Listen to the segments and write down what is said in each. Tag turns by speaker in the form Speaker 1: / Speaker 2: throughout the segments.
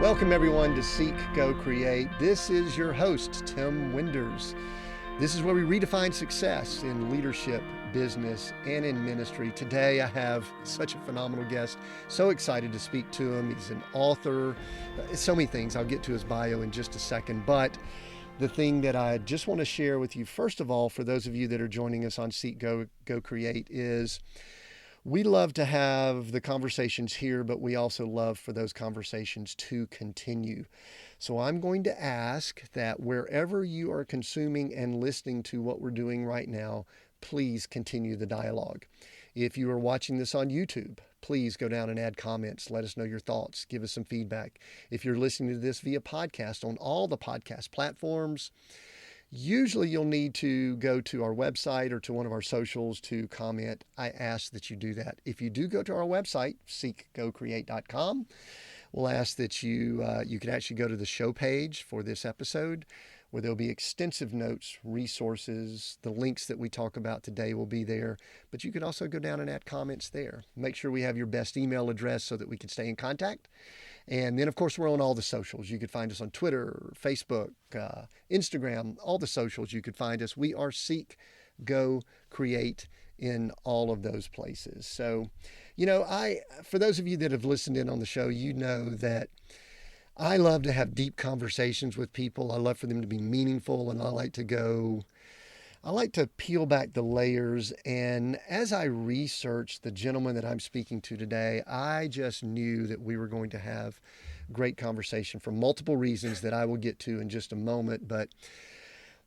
Speaker 1: Welcome everyone to Seek, Go, Create. This is your host, Tim Winders. This is where we redefine success in leadership, business, and in ministry. Today I have such a phenomenal guest. So excited to speak to him. He's an author, so many things. I'll get to his bio in just a second. But the thing that I just want to share with you, first of all, for those of you that are joining us on Seek, Go, Create, is we love to have the conversations here, but we also love for those conversations to continue. So I'm going to ask that wherever you are consuming and listening to what we're doing right now, please continue the dialogue. If you are watching this on YouTube, please go down and add comments. Let us know your thoughts. Give us some feedback. If you're listening to this via podcast on all the podcast platforms, usually you'll need to go to our website or to one of our socials to comment. I ask that you do that. If you do go to our website, seekgocreate.com, we'll ask that you can actually go to the show page for this episode, where there'll be extensive notes, resources. The links that we talk about today will be there, but you can also go down and add comments there. Make sure we have your best email address so that we can stay in contact. And then, of course, we're on all the socials. You could find us on Twitter, Facebook, Instagram, all the socials. You could find us. We are Seek, Go, Create in all of those places. So, for those of you that have listened in on the show, you know that I love to have deep conversations with people. I love for them to be meaningful, and I like to peel back the layers. And as I researched the gentleman that I'm speaking to today, I just knew that we were going to have great conversation for multiple reasons that I will get to in just a moment. But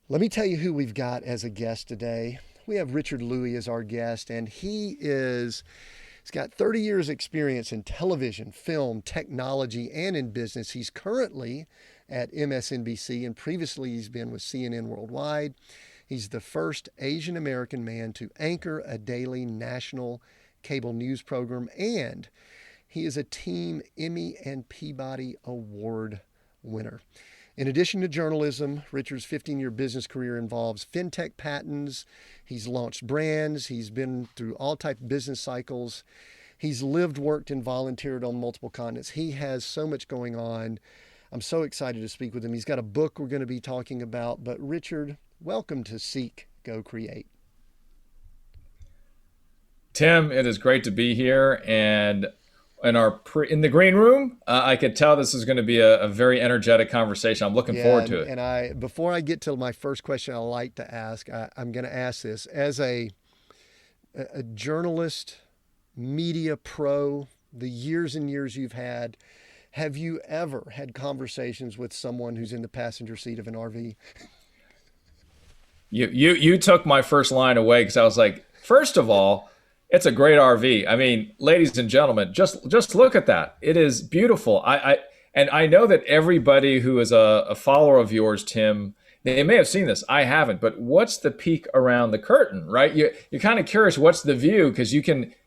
Speaker 1: let me tell you who we've got as a guest today. We have Richard Louie as our guest, and he's got 30 years experience in television, film, technology, and in business. He's currently at MSNBC, and previously he's been with CNN Worldwide. He's the first Asian American man to anchor a daily national cable news program, and he is a Team Emmy and Peabody Award winner. In addition to journalism, Richard's 15-year business career involves fintech patents. He's launched brands. He's been through all type of business cycles. He's lived, worked, and volunteered on multiple continents. He has so much going on. I'm so excited to speak with him. He's got a book we're going to be talking about. But Richard, welcome to Seek, Go, Create.
Speaker 2: Tim, it is great to be here. And in the green room, I could tell this is going to be a very energetic conversation. I'm looking forward to it.
Speaker 1: And before I get to my first question, I like to ask, I'm going to ask this as a journalist, media pro, the years and years you've had, have you ever had conversations with someone who's in the passenger seat of an RV?
Speaker 2: You took my first line away, because I was like, first of all, it's a great RV. I mean, ladies and gentlemen, just look at that. It is beautiful. I know that everybody who is a follower of yours, Tim, they may have seen this. I haven't. But what's the peak around the curtain, right? You're kind of curious what's the view, because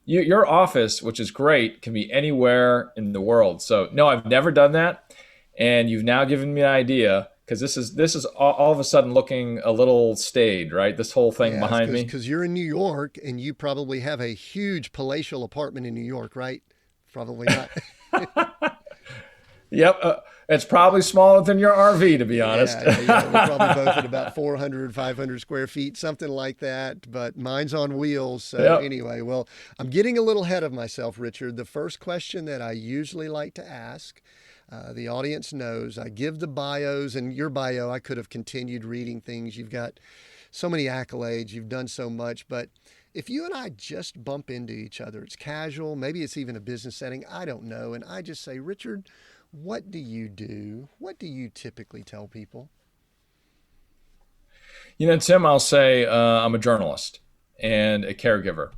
Speaker 2: your office, which is great, can be anywhere in the world. So no, I've never done that, and you've now given me an idea. Because this is all of a sudden looking a little staid, right? This whole thing behind me.
Speaker 1: Because you're in New York, and you probably have a huge palatial apartment in New York, right? Probably not.
Speaker 2: Yep. It's probably smaller than your RV, to be honest.
Speaker 1: Yeah, we're probably both at about 400, 500 square feet, something like that. But mine's on wheels. So Anyway, well, I'm getting a little ahead of myself, Richard. The first question that I usually like to ask, the audience knows, I give the bios, and your bio, I could have continued reading things. You've got so many accolades. You've done so much. But if you and I just bump into each other, it's casual, maybe it's even a business setting, I don't know. And I just say, Richard, what do you do? What do you typically tell people?
Speaker 2: Tim, I'll say I'm a journalist and a caregiver.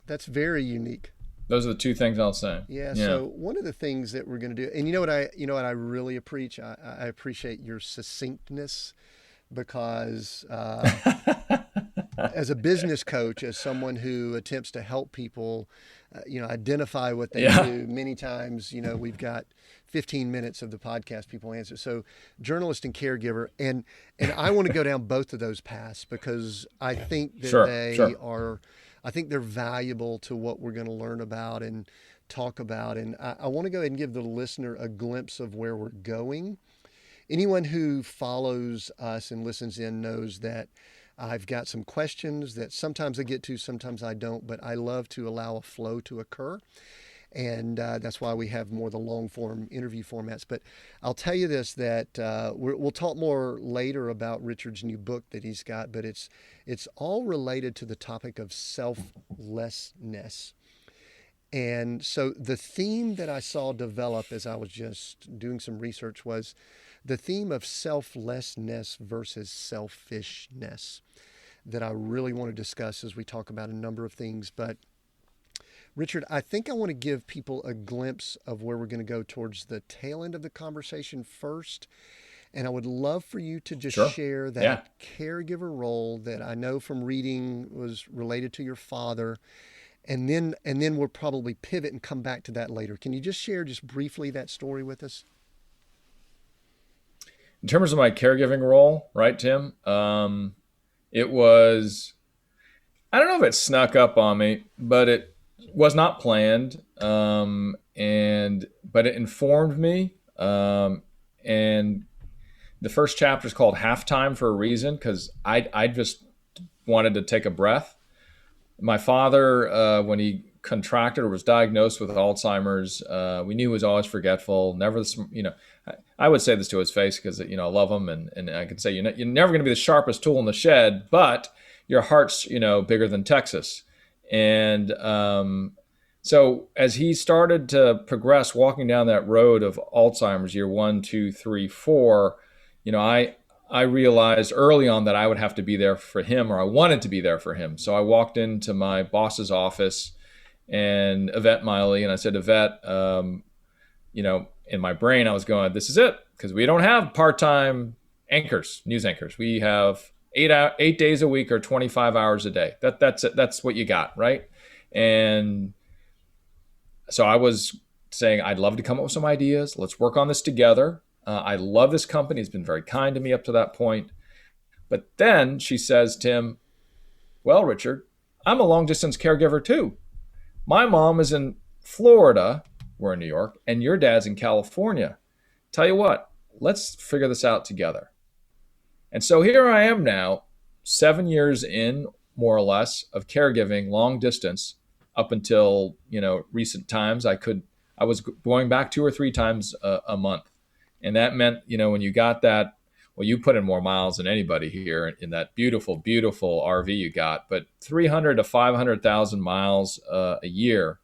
Speaker 1: That's very unique.
Speaker 2: Those are the two things I'll say.
Speaker 1: Yeah. So one of the things that we're going to do, and you know what I really appreciate? I appreciate your succinctness, because as a business coach, as someone who attempts to help people, identify what they do, many times, we've got 15 minutes of the podcast people answer. So journalist and caregiver, and I want to go down both of those paths, because I think that I think they're valuable to what we're going to learn about. And talk about. And I want to go ahead and give the listener a glimpse of where we're going. Anyone who follows us and listens in knows that I've got some questions that sometimes I get to, sometimes I don't, but I love to allow a flow to occur. And that's why we have more the long form interview formats. But I'll tell you this, that we'll talk more later about Richard's new book that he's got, but it's all related to the topic of selflessness. And so the theme that I saw develop as I was just doing some research was the theme of selflessness versus selfishness that I really want to discuss as we talk about a number of things. But Richard, I think I want to give people a glimpse of where we're going to go towards the tail end of the conversation first. And I would love for you to just share that caregiver role that I know from reading was related to your father. And then we'll probably pivot and come back to that later. Can you just share just briefly that story with us?
Speaker 2: In terms of my caregiving role, right, Tim? It was, I don't know if it snuck up on me, but it was not planned. But it informed me. And the first chapter is called Halftime for a reason, because I just wanted to take a breath. My father, when he contracted or was diagnosed with Alzheimer's, we knew he was always forgetful. Never, I would say this to his face because I love him, and I can say you're never going to be the sharpest tool in the shed, but your heart's bigger than Texas. And so as he started to progress, walking down that road of Alzheimer's, year 1, 2, 3, 4, I realized early on that I would have to be there for him, or I wanted to be there for him. So I walked into my boss's office, and Yvette Miley, and I said, Yvette, in my brain I was going, this is it, because we don't have part-time anchors, news anchors. We have 8 days a week or 25 hours a day. That's it. That's what you got, right? And so I was saying, I'd love to come up with some ideas. Let's work on this together. I love this company. It's been very kind to me up to that point. But then she says, Tim, well, Richard, I'm a long distance caregiver too. My mom is in Florida, we're in New York, and your dad's in California. Tell you what, let's figure this out together. And so here I am now, 7 years in, more or less, of caregiving long distance up until, recent times. I was going back 2 or 3 times a month. And that meant, when you got that, well, you put in more miles than anybody here in that beautiful, beautiful RV you got, but 300 to 500,000 miles a year.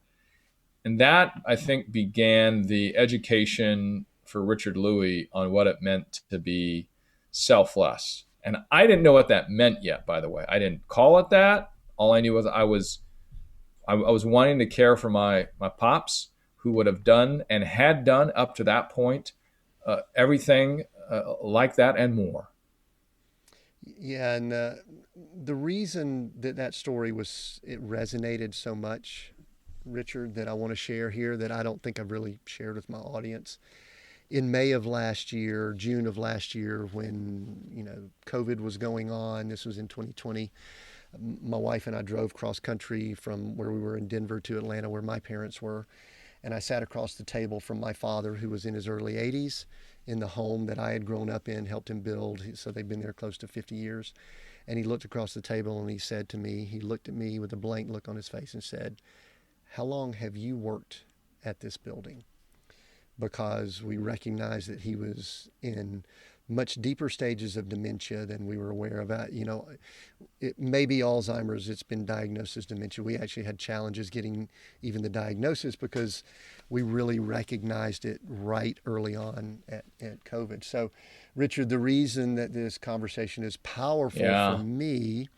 Speaker 2: And that, I think, began the education for Richard Louie on what it meant to be selfless. And I didn't know what that meant yet, by the way. I didn't call it that. All I knew was I was wanting to care for my pops, who would have done and had done up to that point everything like that and more.
Speaker 1: Yeah, and the reason that story it resonated so much, Richard, that I want to share here that I don't think I've really shared with my audience. In May of last year, June of last year, when COVID was going on, this was in 2020. My wife and I drove cross country from where we were in Denver to Atlanta, where my parents were. And I sat across the table from my father, who was in his early 80s, in the home that I had grown up in, helped him build. So they've been there close to 50 years. And he looked across the table and he looked at me with a blank look on his face and said, how long have you worked at this building? Because we recognized that he was in much deeper stages of dementia than we were aware of. It may be Alzheimer's. It's been diagnosed as dementia. We actually had challenges getting even the diagnosis because we really recognized it right early on at COVID. So, Richard, the reason that this conversation is powerful for me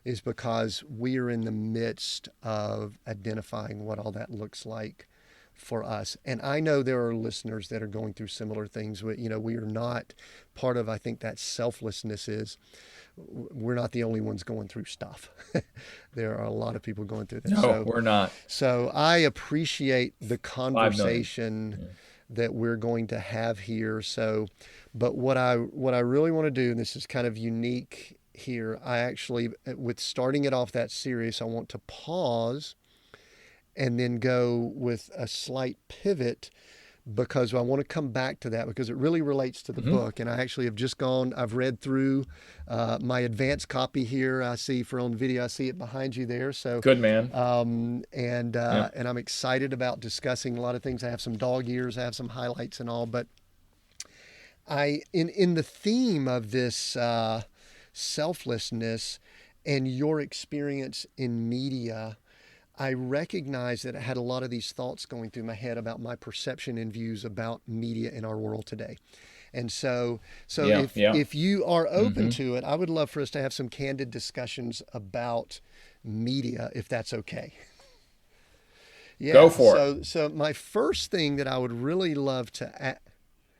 Speaker 1: is because we are in the midst of identifying what all that looks like for us. And I know there are listeners that are going through similar things. We are not part of, I think, that selflessness is we're not the only ones going through stuff. There are a lot of people going through this.
Speaker 2: No, we're not.
Speaker 1: So I appreciate the conversation that we're going to have here. So, but what I really want to do, and this is kind of unique here, I actually, with starting it off that serious, I want to pause and then go with a slight pivot, because I want to come back to that because it really relates to the book. And I actually have just I've read through my advanced copy here. I see for on video, I see it behind you there. So
Speaker 2: Good man.
Speaker 1: and I'm excited about discussing a lot of things. I have some dog ears, I have some highlights and all, but in the theme of this selflessness and your experience in media, I recognize that I had a lot of these thoughts going through my head about my perception and views about media in our world today. And so if you are open to it, I would love for us to have some candid discussions about media, if that's okay. Yeah.
Speaker 2: Go for it.
Speaker 1: So my first thing that I would really love to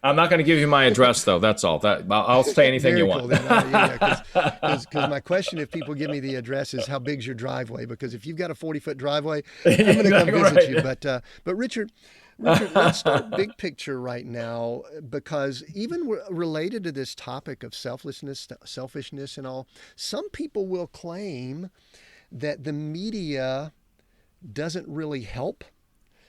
Speaker 2: I'm not going to give you my address, though. That's all. I'll say anything you want.
Speaker 1: Because my question, if people give me the address, is how big's your driveway? Because if you've got a 40-foot driveway, I'm going to come visit you. But Richard, let's start big picture right now, because even related to this topic of selflessness, selfishness, and all, some people will claim that the media doesn't really help.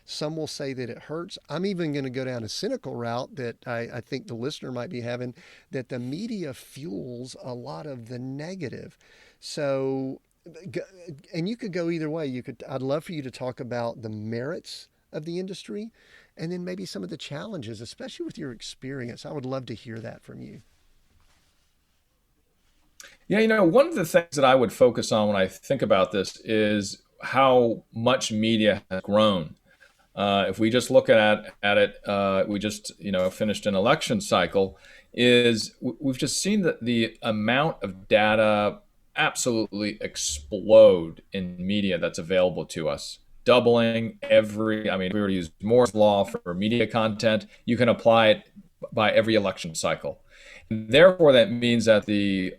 Speaker 1: Some will say that it hurts. I'm even going to go down a cynical route that I think the listener might be having, that the media fuels a lot of the negative. So, and you could go either way. I'd love for you to talk about the merits of the industry and then maybe some of the challenges, especially with your experience. I would love to hear that from you.
Speaker 2: Yeah, one of the things that I would focus on when I think about this is how much media has grown. If we just look at it, we just finished an election cycle. We've just seen that the amount of data absolutely explode in media that's available to us, doubling if we were to use Moore's law for media content, you can apply it by every election cycle. And therefore, that means that the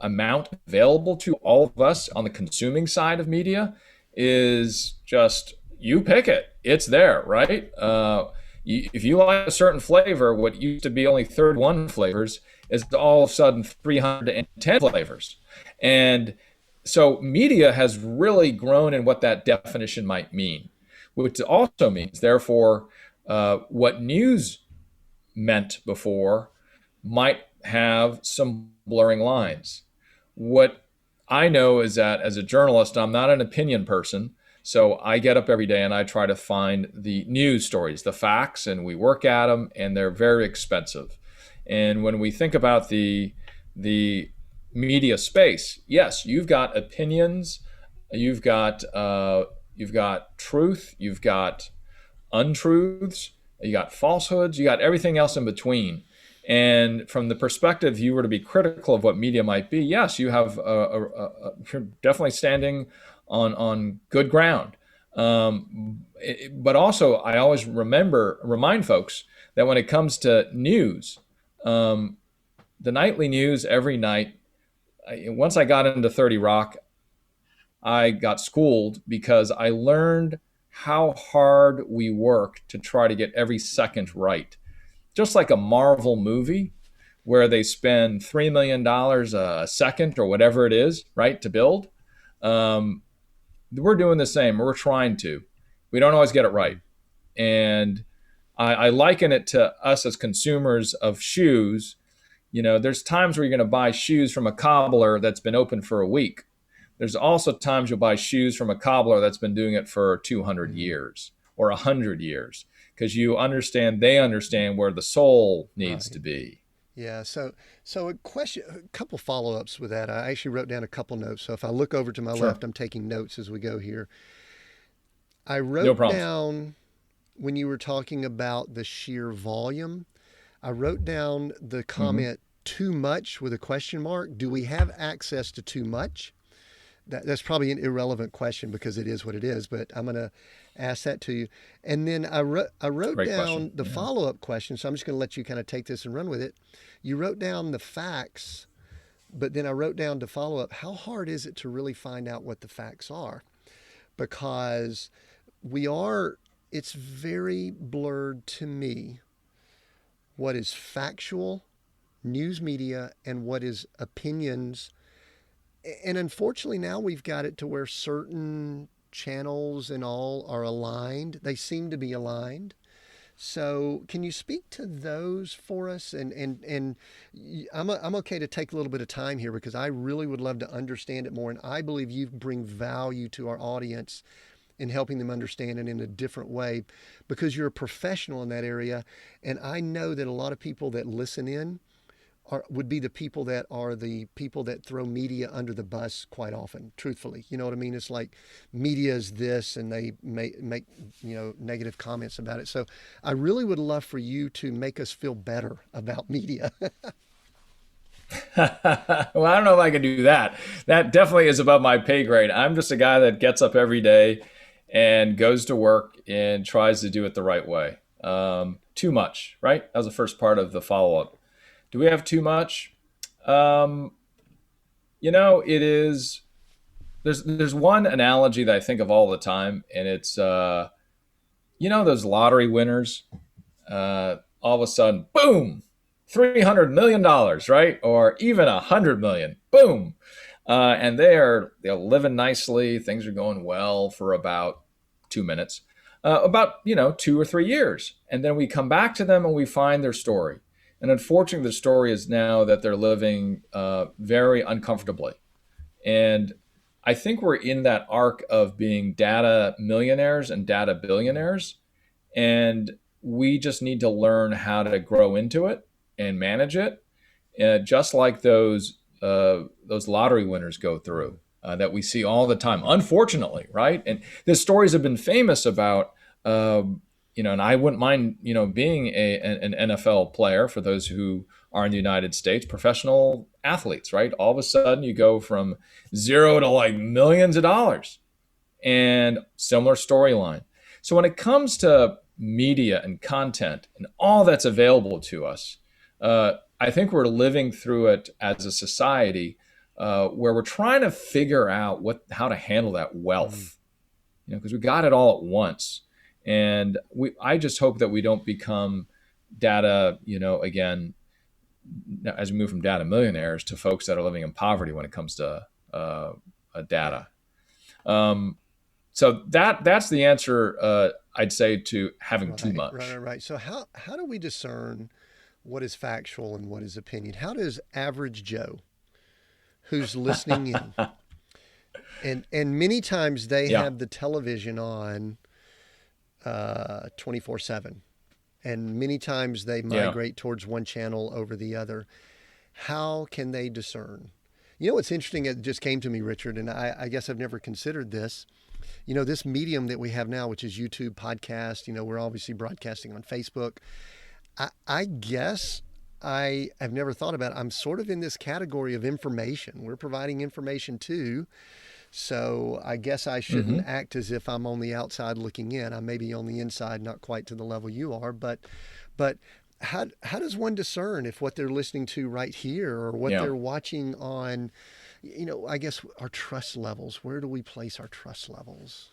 Speaker 2: amount available to all of us on the consuming side of media is just, you pick it. It's there, right? If you like a certain flavor, what used to be only 31 flavors is all of a sudden 310 flavors. And so media has really grown in what that definition might mean, which also means, therefore, what news meant before might have some blurring lines. What I know is that as a journalist, I'm not an opinion person. So I get up every day and I try to find the news stories, the facts, and we work at them, and they're very expensive. And when we think about the media space, yes, you've got opinions, you've got truth, you've got untruths, you got falsehoods, you got everything else in between. And from the perspective, if you were to be critical of what media might be, yes, you have you're definitely standing on good ground. But also, I always remind folks that when it comes to news, the nightly news every night, once I got into 30 Rock, I got schooled because I learned how hard we work to try to get every second right. Just like a Marvel movie where they spend $3 million a second or whatever it is, right, to build. We're doing the same. We're trying to. We don't always get it right. And I liken it to us as consumers of shoes. There's times where you're going to buy shoes from a cobbler that's been open for a week. There's also times you'll buy shoes from a cobbler that's been doing it for 200 years or 100 years, because they understand where the soul needs to be.
Speaker 1: Yeah. So a couple follow-ups with that. I actually wrote down a couple notes. So if I look over to my left, I'm taking notes as we go here. I wrote down, when you were talking about the sheer volume, I wrote down the comment, too much, with a question mark. Do we have access to too much? That's probably an irrelevant question because it is what it is, but I'm going to ask that to you. And then I wrote down the follow-up question, so I'm just going to let you kind of take this and run with it. You wrote down the facts, but then I wrote down to follow up, how hard is it to really find out what the facts are? Because it's very blurred to me what is factual news media and what is opinions. And unfortunately now we've got it to where certain channels and all are aligned. They seem to be aligned. So can you speak to those for us? And I'm okay to take a little bit of time here because I really would love to understand it more. And I believe you bring value to our audience in helping them understand it in a different way because you're a professional in that area. And I know that a lot of people that listen in would be the people that are the people that throw media under the bus quite often, truthfully. You know what I mean? It's like media is this and they make negative comments about it. So I really would love for you to make us feel better about media.
Speaker 2: Well, I don't know if I can do that. That definitely is above my pay grade. I'm just a guy that gets up every day and goes to work and tries to do it the right way. Too much, right? That was the first part of the follow-up. Do we have too much? It is. There's one analogy that I think of all the time, and it's those lottery winners. All of a sudden, boom, $300 million, right? Or even $100 million, boom, and they're living nicely. Things are going well for about 2 minutes, about 2 or 3 years, and then we come back to them and we find their story. And unfortunately, the story is now that they're living very uncomfortably. And I think we're in that arc of being data millionaires and data billionaires. And we just need to learn how to grow into it and manage it, just like those lottery winners go through that we see all the time, unfortunately, right? And the stories have been famous about and I wouldn't mind, being an NFL player for those who are in the United States, professional athletes, right? All of a sudden you go from zero to like millions of dollars and similar storyline. So when it comes to media and content and all that's available to us, I think we're living through it as a society where we're trying to figure out how to handle that wealth, because we got it all at once. And I just hope that we don't become data, again, as we move from data millionaires to folks that are living in poverty when it comes to data. So that's the answer, I'd say, to having too much.
Speaker 1: Right. So how do we discern what is factual and what is opinion? How does average Joe, who's listening in, and many times they have the television on 24/7, and many times they migrate towards one channel over the other. How can they discern? What's interesting, it just came to me, Richard, and I guess I've never considered this. This medium that we have now, which is YouTube, podcast, we're obviously broadcasting on Facebook. I guess I have never thought about it. I'm sort of in this category of information. We're providing information too. So I guess I shouldn't act as if I'm on the outside looking in. I may be on the inside, not quite to the level you are, but how does one discern if what they're listening to right here or what they're watching on, I guess our trust levels, where do we place our trust levels?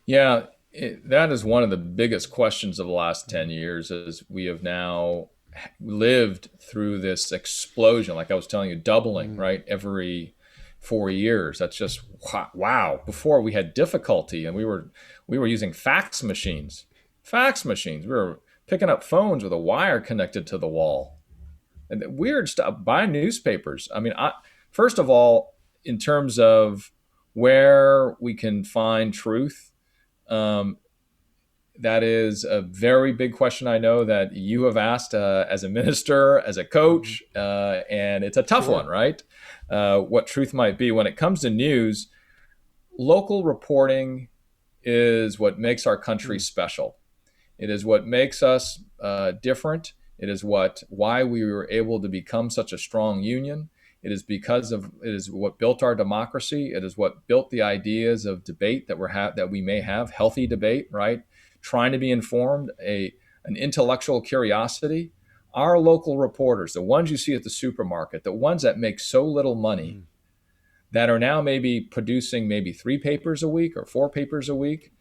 Speaker 2: Yeah, that is one of the biggest questions of the last 10 years is we have now lived through this explosion, like I was telling you, doubling, right, every 4 years. That's just wow. Before we had difficulty and we were using fax machines. We were picking up phones with a wire connected to the wall. And weird stuff, buying newspapers. I mean, first of all, in terms of where we can find truth, that is a very big question. I know that you have asked as a minister, as a coach, and it's a tough one, right? What truth might be. When it comes to news, local reporting is what makes our country special. It is what makes us different. It is why we were able to become such a strong union. It is what built our democracy. It is what built the ideas of debate that we may have, healthy debate, right? Trying to be informed, an intellectual curiosity. Our local reporters, the ones you see at the supermarket, the ones that make so little money, that are now maybe producing maybe 3 papers a week or 4 papers a week,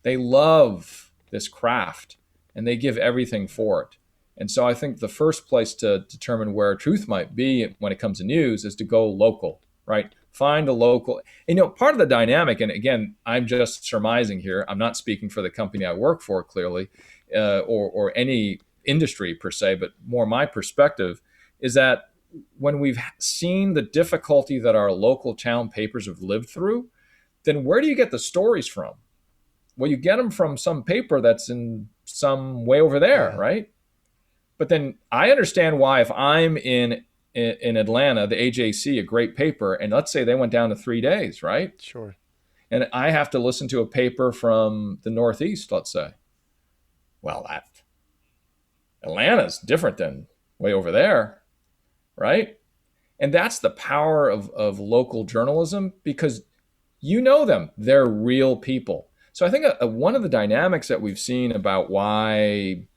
Speaker 2: they love this craft and they give everything for it. And so I think the first place to determine where truth might be when it comes to news is to go local, right? find a local, part of the dynamic, and again, I'm just surmising here. I'm not speaking for the company I work for, clearly, or any industry per se, but more my perspective is that when we've seen the difficulty that our local town papers have lived through, then where do you get the stories from? Well, you get them from some paper that's in some way over there, right? But then I understand why if I'm in Atlanta, the AJC, a great paper, and let's say they went down to 3 days, right?
Speaker 1: Sure.
Speaker 2: And I have to listen to a paper from the Northeast, let's say. Well, Atlanta's different than way over there, right? And that's the power of local journalism, because you know them. They're real people. So I think one of the dynamics that we've seen about why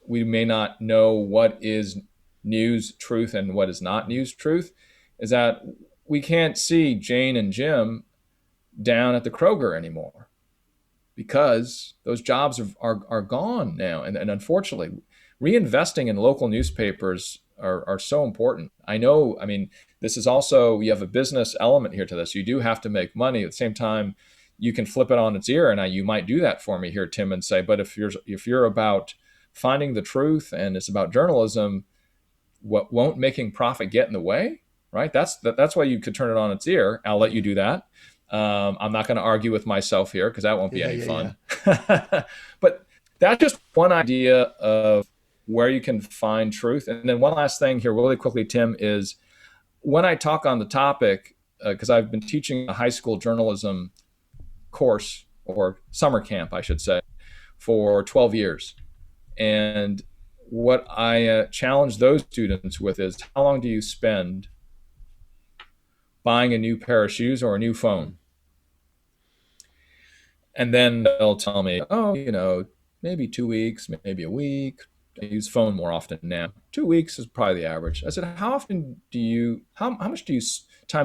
Speaker 2: we may not know what is news truth and what is not news truth is that we can't see Jane and Jim down at the Kroger anymore, because those jobs are gone now. And unfortunately, reinvesting in local newspapers are so important. I mean, this is also, you have a business element here to this. You do have to make money. At the same time, you can flip it on its ear, and you might do that for me here, Tim, and say, but if you're about finding the truth and it's about journalism, what won't making profit get in the way, right? That's why you could turn it on its ear. I'll let you do that. I'm not going to argue with myself here, because that won't be any fun. But that's just one idea of where you can find truth. And then one last thing here really quickly, Tim, is when I talk on the topic, because I've been teaching a high school journalism course, or summer camp, I should say, for 12 years. And what I challenge those students with is, how long do you spend buying a new pair of shoes or a new phone? And then they'll tell me, maybe 2 weeks, maybe a week. I use phone more often now. 2 weeks is probably the average. I said, how much time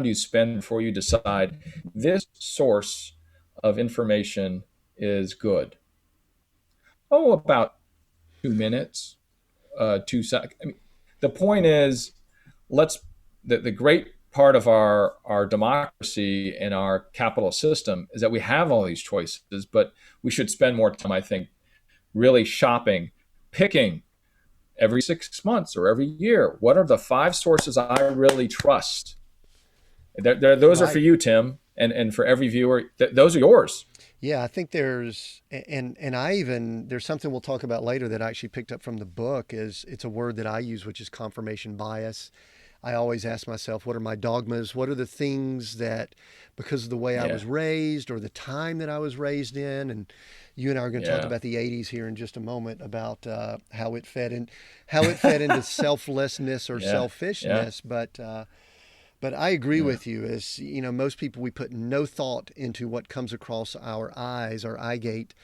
Speaker 2: do you spend before you decide this source of information is good? Oh, about 2 minutes, 2 seconds. I mean, the point is, the great part of our democracy and our capital system is that we have all these choices, but we should spend more time, I think, really shopping, picking every 6 months or every year. What are the 5 sources I really trust? Those are for you, Tim, and for every viewer. Those are yours.
Speaker 1: Yeah, I think there's something we'll talk about later that I actually picked up from the book. It's a word that I use, which is confirmation bias. I always ask myself, what are my dogmas? What are the things that, because of the way I was raised or the time that I was raised in, and you and I are going to talk about the 80s here in just a moment, about how it fed into selflessness or selfishness. But I agree with you. As most people, we put no thought into what comes across our eyes, our eye gate,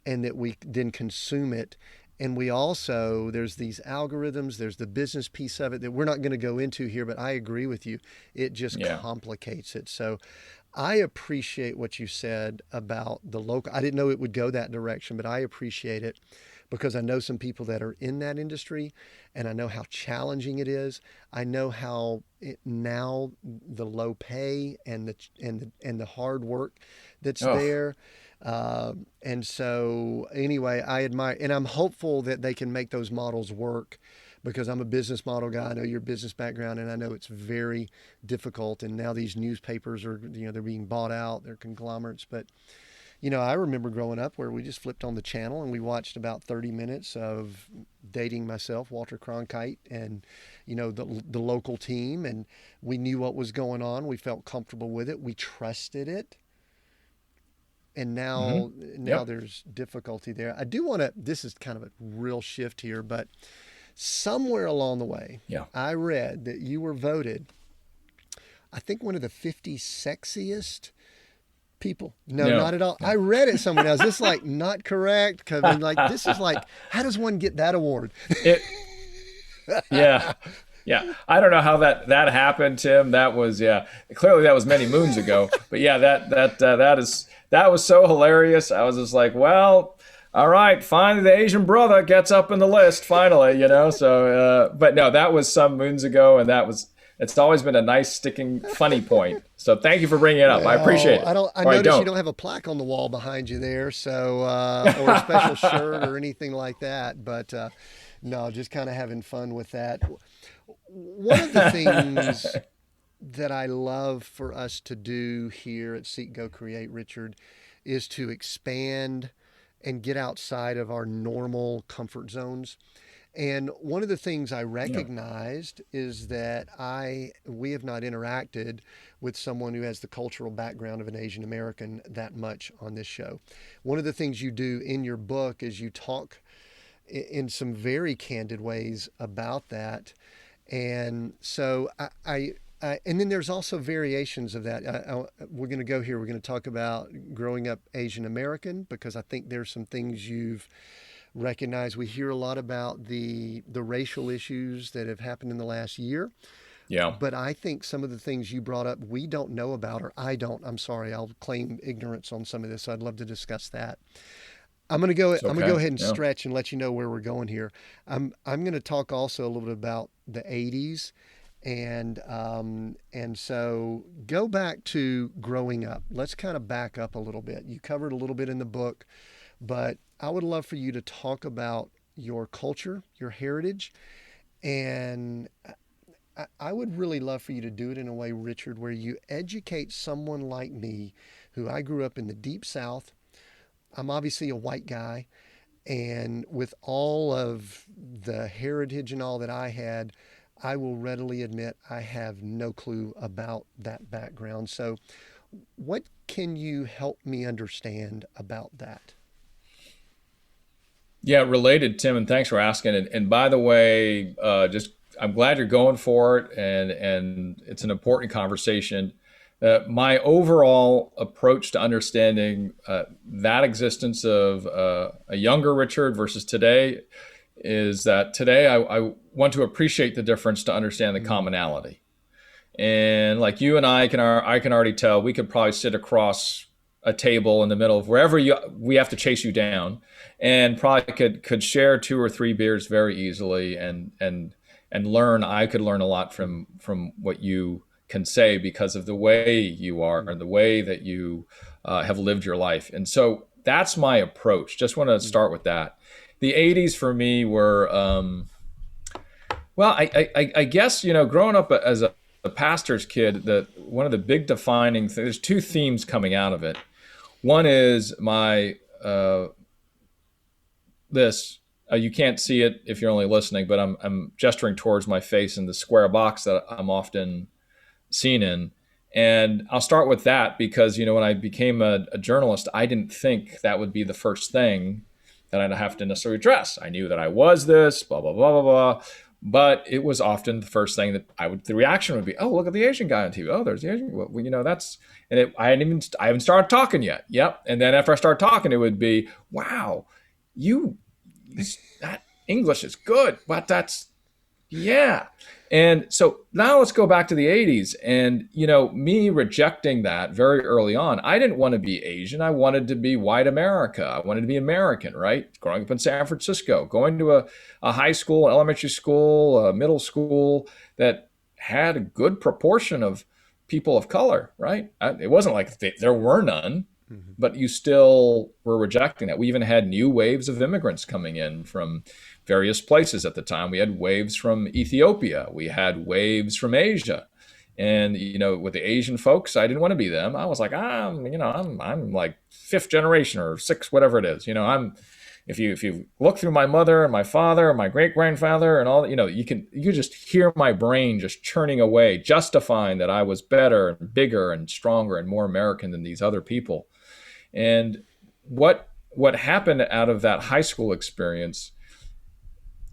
Speaker 1: and that we then consume it. And we also, there's these algorithms, there's the business piece of it that we're not going to go into here, but I agree with you. It just complicates it. So I appreciate what you said about the local. I didn't know it would go that direction, but I appreciate it, because I know some people that are in that industry, and I know how challenging it is. I know how now the low pay and the hard work that's there. And so anyway, I admire, and I'm hopeful that they can make those models work, because I'm a business model guy. I know your business background, and I know it's very difficult. And now these newspapers are, they're being bought out, they're conglomerates. But, I remember growing up where we just flipped on the channel and we watched about 30 minutes of Dating Myself, Walter Cronkite, and, the local team, and we knew what was going on. We felt comfortable with it. We trusted it. And now there's difficulty there. I do want to, this is kind of a real shift here, but somewhere along the way, I read that you were voted, I think, one of the 50 sexiest people. No, not at all. I read it somewhere. Is this not correct? Because this is how does one get that award?
Speaker 2: Yeah. I don't know how that happened, Tim. That was, clearly that was many moons ago. But that was so hilarious. I was just like, well, all right, finally the Asian brother gets up in the list finally, So, but no, that was some moons ago, and that It's always been a nice sticking funny point. So thank you for bringing it up. I appreciate
Speaker 1: Well,
Speaker 2: it.
Speaker 1: I
Speaker 2: Or I
Speaker 1: notice you
Speaker 2: don't.
Speaker 1: don't have a plaque on the wall behind you there, so or a special shirt or anything like that. But no, just kind of having fun with that. One of the things that I love for us to do here at Seek Go Create, Richard, is to expand and get outside of our normal comfort zones. And one of the things I
Speaker 2: Yeah.
Speaker 1: recognized is that we have not interacted with someone who has the cultural background of an Asian American that much on this show. One of the things you do in your book is you talk in some very candid ways about that. And so and then there's also variations of that. We're going to go here. We're going to talk about growing up Asian American because I think there's some things you've recognized. We hear a lot about the racial issues that have happened in the last year,
Speaker 2: Yeah.
Speaker 1: but I think some of the things you brought up we don't know about, or I don't. I'm sorry. I'll claim ignorance on some of this. So I'd love to discuss that.
Speaker 2: It's
Speaker 1: I'm gonna go
Speaker 2: okay.
Speaker 1: ahead and
Speaker 2: Yeah.
Speaker 1: stretch and let you know where we're going here. I'm gonna talk also a little bit about the '80s, and so go back to growing up. Let's kind of back up a little bit. You covered a little bit in the book, but I would love for you to talk about your culture, your heritage, and I would really love for you to do it in a way, Richard, where you educate someone like me, who I grew up in the deep South. I'm obviously a white guy, and with all of the heritage and all that I had, I will readily admit I have no clue about that background. So, what can you help me understand about that?
Speaker 2: Yeah, related, Tim, and thanks for asking. And by the way, just I'm glad you're going for it, and it's an important conversation. My overall approach to understanding that existence of a younger Richard versus today is that today I want to appreciate the difference to understand the
Speaker 1: Mm,
Speaker 2: commonality. And like you and I can already tell we could probably sit across a table in the middle of wherever we have to chase you down, and probably could share two or three beers very easily, and learn. I could learn a lot
Speaker 1: mm,
Speaker 2: from what you can say because of the way you are
Speaker 1: mm,
Speaker 2: and the way that you have lived your life. And so that's my approach. Just want to
Speaker 1: mm,
Speaker 2: start with that. The '80s for me were well, I guess growing up as a pastor's kid, that one of the big defining things. There's two themes coming out of it. One is my this. You can't see it if you're only listening, but I'm gesturing towards my face in the square box that I'm often seen in. And I'll start with that because when I became a journalist, I didn't think that would be the first thing that I'd have to necessarily address. I knew that I was this, blah blah blah blah blah, but it was often the first thing that the reaction would be, oh, look at the Asian guy on TV. Oh, there's the Asian. Well, that's and I haven't started talking yet. Yep. And then after I start talking, it would be, wow, you that English is good, but that's yeah. And so now let's go back to the '80s. And, me rejecting that very early on, I didn't want to be Asian. I wanted to be white America. I wanted to be American, right? Growing up in San Francisco, going to a high school, elementary school, middle school that had a good proportion of people of color, right? It wasn't like there were none,
Speaker 1: mhm,
Speaker 2: but you still were rejecting that. We even had new waves of immigrants coming in from various places at the time. We had waves from Ethiopia, we had waves from Asia. And with the Asian folks, I didn't want to be them. I was like, I'm like fifth generation or sixth, whatever it is. I'm if you look through my mother and my father and my great grandfather and all, you just hear my brain just churning away, justifying that I was better and bigger and stronger and more American than these other people. And what happened out of that high school experience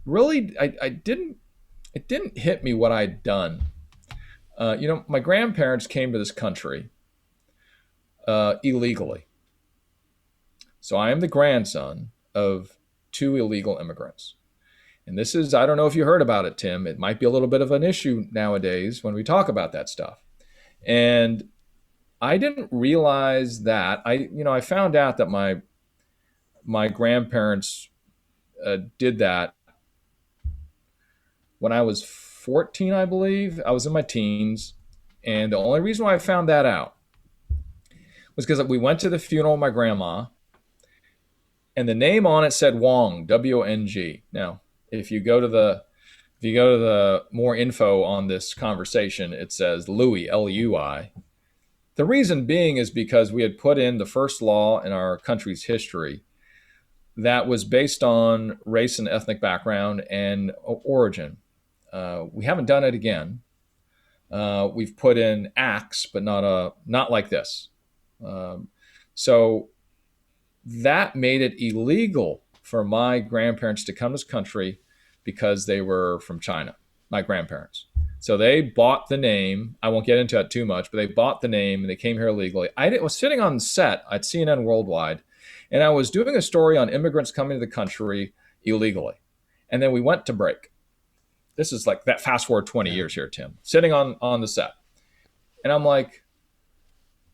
Speaker 2: really, I didn't it didn't hit me what I'd done. My grandparents came to this country illegally, so I am the grandson of two illegal immigrants. And this is, I don't know if you heard about it, Tim. It might be a little bit of an issue nowadays when we talk about that stuff. And I didn't realize that. I found out that my grandparents did that when I was 14, I believe. I was in my teens. And the only reason why I found that out was because we went to the funeral of my grandma, and the name on it said Wong, W-O-N-G. Now, if you go to the more info on this conversation, it says Louis, L-U-I. The reason being is because we had put in the first law in our country's history that was based on race and ethnic background and origin. We haven't done it again. We've put in acts, but not like this. So that made it illegal for my grandparents to come to this country because they were from China, my grandparents. So they bought the name. I won't get into it too much, but they bought the name and they came here illegally. I was sitting on set at CNN Worldwide, and I was doing a story on immigrants coming to the country illegally. And then we went to break. This is like that fast forward 20 years here, Tim, sitting on the set. And I'm like,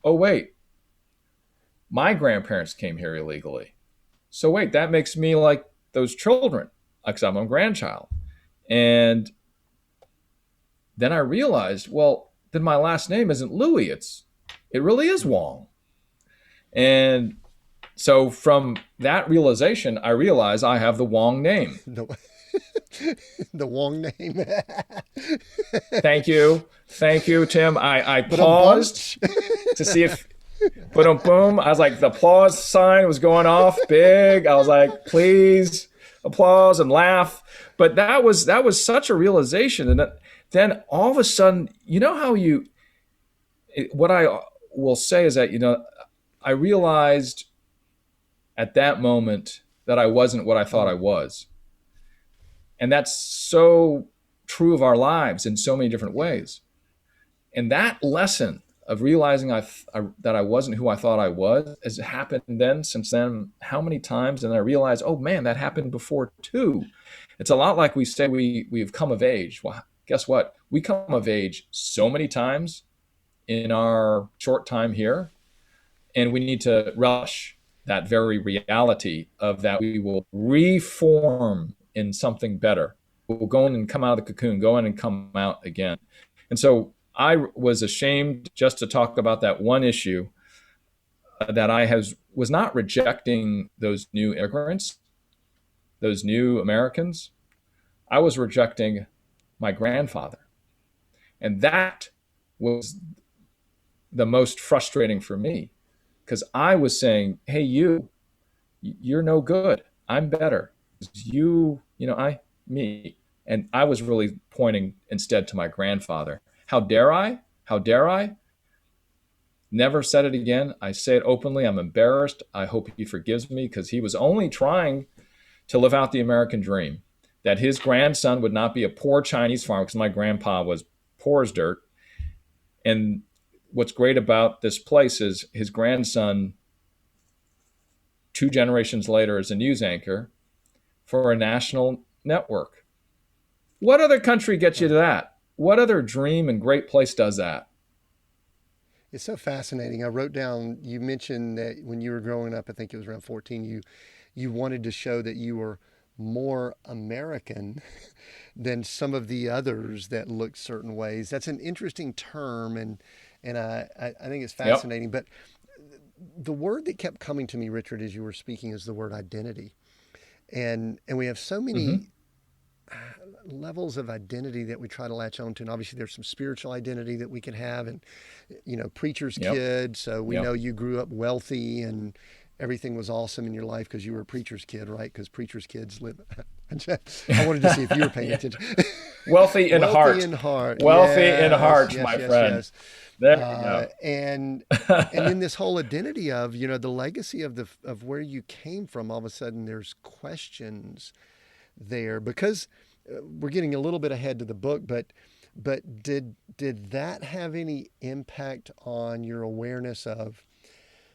Speaker 2: oh, wait, my grandparents came here illegally. So wait, that makes me like those children, because I'm a grandchild. And then I realized, well, then my last name isn't Louis. It really is Wong. And so from that realization, I realized I have the Wong name.
Speaker 1: The Wong name.
Speaker 2: Thank you, Tim. I paused to see if, boom. I was like, the applause sign was going off big. I was like, please applause and laugh. But that was such a realization, and then all of a sudden, you know how what I will say is that, I realized at that moment that I wasn't what I thought I was. And that's so true of our lives in so many different ways. And that lesson of realizing that I wasn't who I thought I was has happened since then, how many times? And I realized, oh man, that happened before too. It's a lot like we say we've come of age. Well, guess what? We come of age so many times in our short time here, and we need to relish that very reality of that we will reform in something better. We'll go in and come out of the cocoon, go in and come out again. And so I was ashamed just to talk about that one issue, that I was not rejecting those new immigrants, those new Americans. I was rejecting my grandfather. And that was the most frustrating for me, because I was saying, hey, you're no good. I'm better. Me. And I was really pointing instead to my grandfather. How dare I? How dare I? Never said it again. I say it openly. I'm embarrassed. I hope he forgives me, because he was only trying to live out the American dream, that his grandson would not be a poor Chinese farmer, because my grandpa was poor as dirt. And what's great about this place is his grandson, 2 generations later, is a news anchor for a national network. What other country gets you to that? What other dream and great place does that?
Speaker 1: It's so fascinating. I wrote down, you mentioned that when you were growing up, I think it was around 14, you wanted to show that you were more American than some of the others that looked certain ways. That's an interesting term, and I think it's fascinating. Yep. But the word that kept coming to me, Richard, as you were speaking, is the word identity. And we have so many levels of identity that we try to latch on to. And obviously there's some spiritual identity that we can have, and, preacher's kid. So we know you grew up wealthy and everything was awesome in your life because you were a preacher's kid, right? Because preacher's kids live. I wanted to see if you were paying attention.
Speaker 2: Wealthy in heart.
Speaker 1: Wealthy in heart.
Speaker 2: Wealthy in heart, my friend. Yes. There you go.
Speaker 1: And then this whole identity of, the legacy of where you came from, all of a sudden there's questions there, because we're getting a little bit ahead to the book, but did that have any impact on your awareness of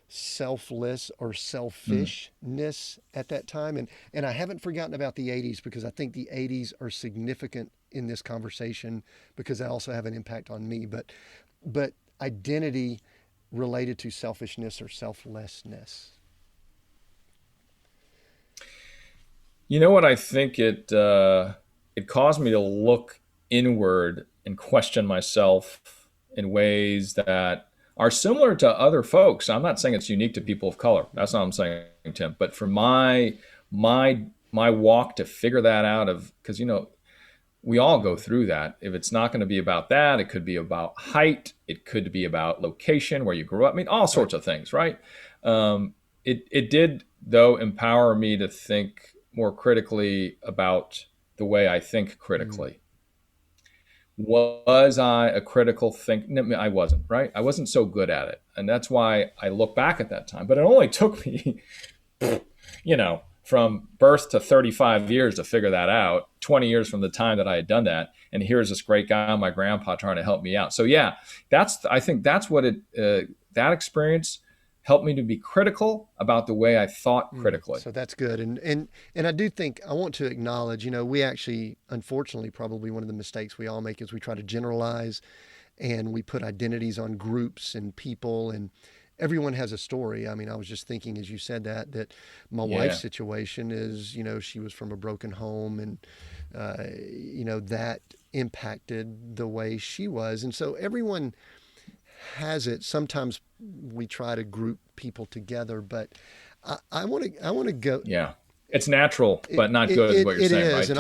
Speaker 1: selfless or selfishness at that time? And I haven't forgotten about the 80s, because I think the 80s are significant in this conversation, because they also have an impact on me, but identity related to selfishness or selflessness.
Speaker 2: You know what? I think it caused me to look inward and question myself in ways that are similar to other folks. I'm not saying it's unique to people of color. That's not what I'm saying, Tim. But for my walk to figure that out, of because we all go through that. If it's not going to be about that, it could be about height. It could be about location, where you grew up. I mean, all sorts of things, right? It did, though, empower me to think more critically about the way I think critically. Was I a critical thinker? No, I wasn't, right? I wasn't so good at it. And that's why I look back at that time. But it only took me, from birth to 35 years to figure that out, 20 years from the time that I had done that. And here's this great guy, my grandpa, trying to help me out. So yeah, I think that's what that experience helped me to be critical about the way I thought critically.
Speaker 1: So that's good. And I do think I want to acknowledge, we actually, unfortunately, probably one of the mistakes we all make is we try to generalize and we put identities on groups and people, and everyone has a story. I mean, I was just thinking as you said that my wife's situation is, she was from a broken home, and, that impacted the way she was. And so everyone has it. Sometimes we try to group people together, but I want to go.
Speaker 2: Yeah, it's natural, but not good. Is what you're saying, right?
Speaker 1: And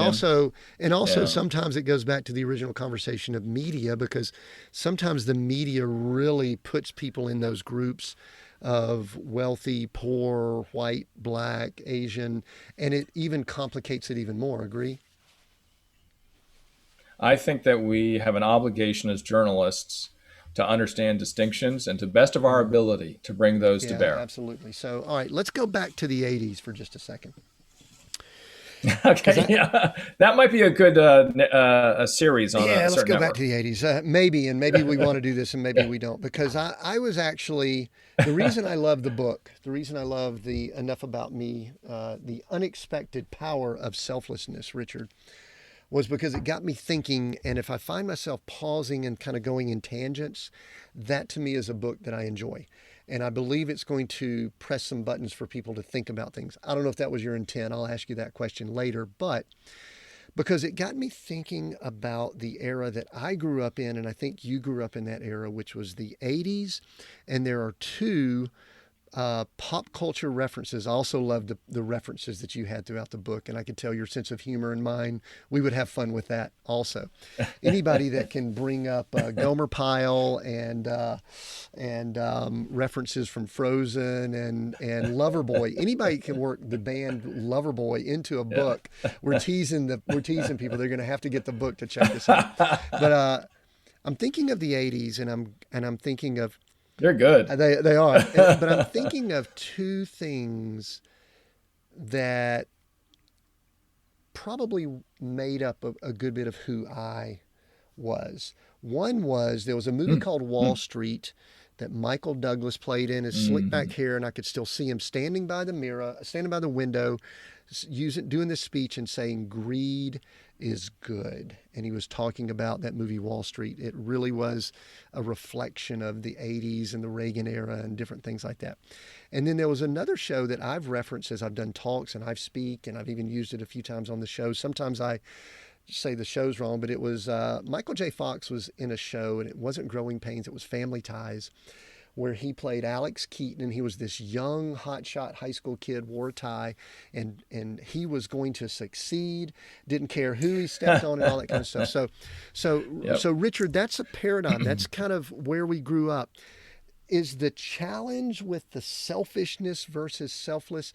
Speaker 1: also, sometimes it goes back to the original conversation of media, because sometimes the media really puts people in those groups of wealthy, poor, white, black, Asian, and it even complicates it even more. Agree?
Speaker 2: I think that we have an obligation as journalists to understand distinctions and to best of our ability to bring those to bear.
Speaker 1: Absolutely. So, all right, let's go back to the 80s for just a second.
Speaker 2: Okay, that might be a good a series on
Speaker 1: let's go
Speaker 2: network.
Speaker 1: back to the 80s. Maybe we want to do this and maybe we don't, because I was actually, the reason I love the book, the reason I love the Enough About Me, the Unexpected Power of Selflessness, Richard, was because it got me thinking. And if I find myself pausing and kind of going in tangents, that to me is a book that I enjoy. And I believe it's going to press some buttons for people to think about things. I don't know if that was your intent. I'll ask you that question later. But because it got me thinking about the era that I grew up in, and I think you grew up in that era, which was the 80s. And there are two pop culture references. I also loved the references that you had throughout the book, and I could tell your sense of humor and mine, we would have fun with that also. Anybody that can bring up Gomer Pyle and references from Frozen and Loverboy, anybody can work the band Loverboy into a book. We're teasing people. They're going to have to get the book to check this out. But I'm thinking of the 80s, and I'm thinking of,
Speaker 2: you're good.
Speaker 1: They are. But I'm thinking of two things that probably made up a good bit of who I was. One was, there was a movie called Wall Street that Michael Douglas played in, his slick back hair, and I could still see him standing by the window, doing this speech and saying, "Greed is good." And he was talking about that movie Wall Street. It really was a reflection of the 80s and the Reagan era and different things like that. And then there was another show that I've referenced as I've done talks and I've speak, and I've even used it a few times on the show. Sometimes I say the show's wrong, but it was Michael J. Fox was in a show, and it wasn't Growing Pains, it was Family Ties, where he played Alex Keaton, and he was this young, hotshot high school kid, wore a tie, and he was going to succeed, didn't care who he stepped on and all that kind of stuff. So Richard, that's a paradigm. That's kind of where we grew up. Is the challenge with the selfishness versus selfless,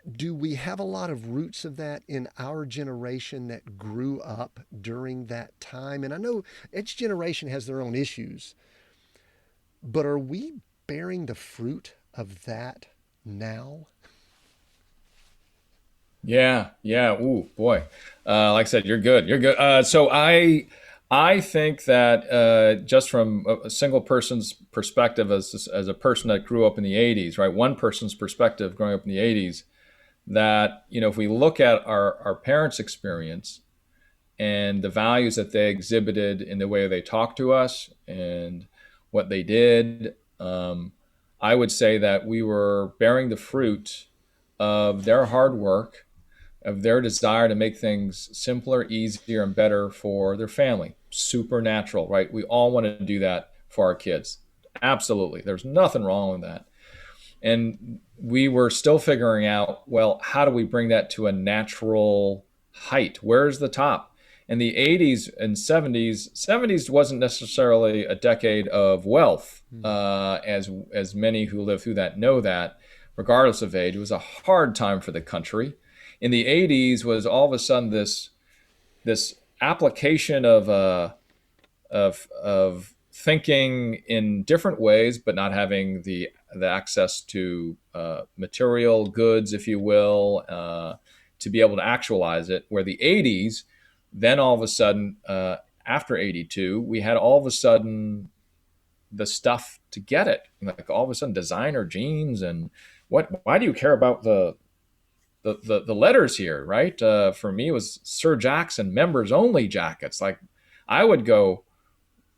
Speaker 1: do we have a lot of roots of that in our generation that grew up during that time? And I know each generation has their own issues, but are we bearing the fruit of that now?
Speaker 2: Yeah. Ooh, boy. Like I said, you're good. So I think that just from a single person's perspective, as a person that grew up in the 80s, right? One person's perspective growing up in the 80s, that, if we look at our parents' experience and the values that they exhibited in the way they talked to us and what they did, I would say that we were bearing the fruit of their hard work, of their desire to make things simpler, easier, and better for their family. Supernatural, right? We all want to do that for our kids. Absolutely. There's nothing wrong with that. And we were still figuring out, well, how do we bring that to a natural height? Where's the top? In the 80s and 70s wasn't necessarily a decade of wealth, as many who lived through that know that, regardless of age. It was a hard time for the country. In the 80s was all of a sudden this application of thinking in different ways, but not having the access to material goods, if you will, to be able to actualize it. Where the 80s, then all of a sudden, after 82, we had all of a sudden the stuff to get it. Like all of a sudden, designer jeans and what? Why do you care about the letters here, right? For me, it was Sir Jackson members only jackets. Like I would go,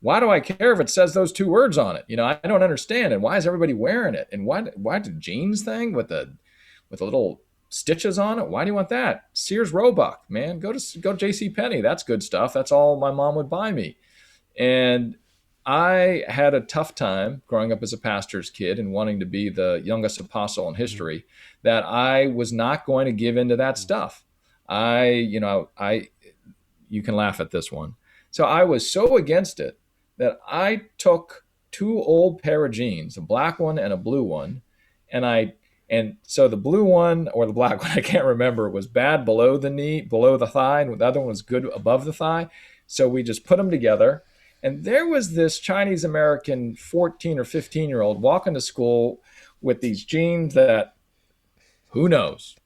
Speaker 2: why do I care if it says those two words on it? I don't understand. And why is everybody wearing it? And why the jeans thing with the little stitches on it? Why do you want that? Sears Roebuck, man, go J.C. Penney. That's good stuff. That's all my mom would buy me. And I had a tough time growing up as a pastor's kid and wanting to be the youngest apostle in history, that I was not going to give into that stuff. You can laugh at this one. So I was so against it that I took two old pair of jeans, a black one and a blue one, and so the blue one or the black one, I can't remember, was bad below the knee, below the thigh, and the other one was good above the thigh. So we just put them together. And there was this Chinese American 14 or 15-year-old walking to school with these jeans that, who knows?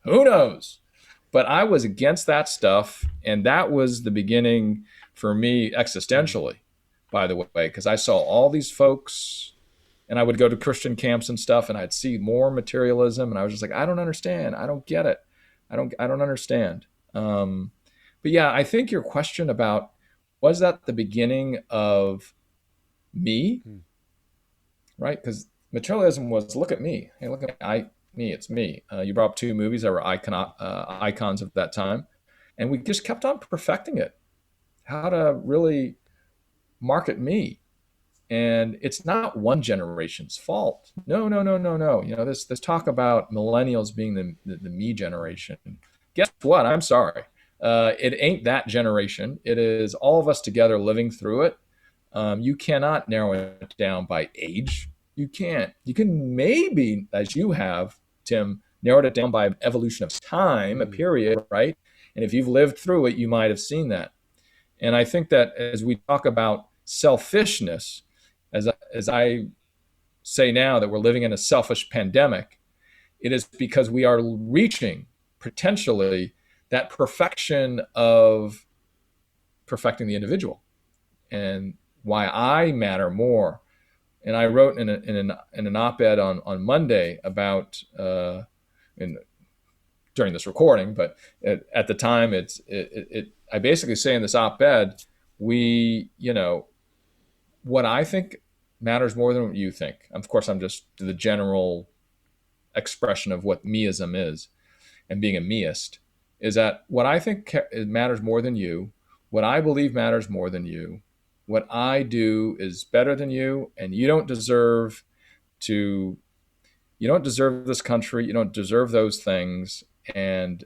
Speaker 2: But I was against that stuff. And that was the beginning for me existentially, by the way, because I saw all these folks, and I would go to Christian camps and stuff, and I'd see more materialism. And I was just like, I don't understand. I don't get it. I don't understand. But yeah, I think your question about, was that the beginning of me? Right? Because materialism was, look at me. Hey, look at me. It's me. You brought up two movies that were icons of that time. And we just kept on perfecting it. How to really market me. And it's not one generation's fault. No. This talk about millennials being the me generation. Guess what? I'm sorry. It ain't that generation. It is all of us together living through it. You cannot narrow it down by age. You can't. You can maybe, as you have, Tim, narrowed it down by evolution of time, a period, right? And if you've lived through it, you might have seen that. And I think that as we talk about selfishness, as I say now that we're living in a selfish pandemic, it is because we are reaching potentially that perfection of perfecting the individual, and why I matter more. And I wrote in an op-ed on Monday about during this recording, but at the time I basically say in this op-ed, what I think matters more than what you think. Of course, I'm just the general expression of what meism is, and being a meist. Is that what I think matters more than you, what I believe matters more than you, what I do is better than you, and you don't deserve this country, you don't deserve those things, and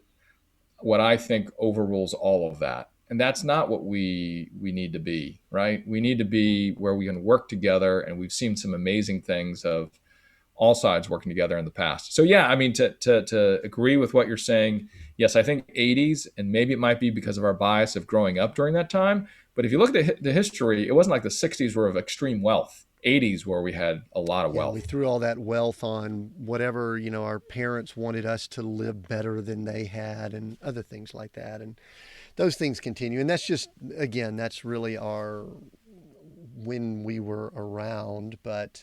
Speaker 2: what I think overrules all of that. And that's not what we need to be, right? We need to be where we can work together, and we've seen some amazing things of all sides working together in the past. So yeah, I mean, to agree with what you're saying, yes, I think 80s, and maybe it might be because of our bias of growing up during that time. But if you look at the history, it wasn't like the 60s were of extreme wealth. 80s where we had a lot of wealth.
Speaker 1: We threw all that wealth on whatever, our parents wanted us to live better than they had and other things like that. And those things continue. And that's just, again, that's really when we were around. But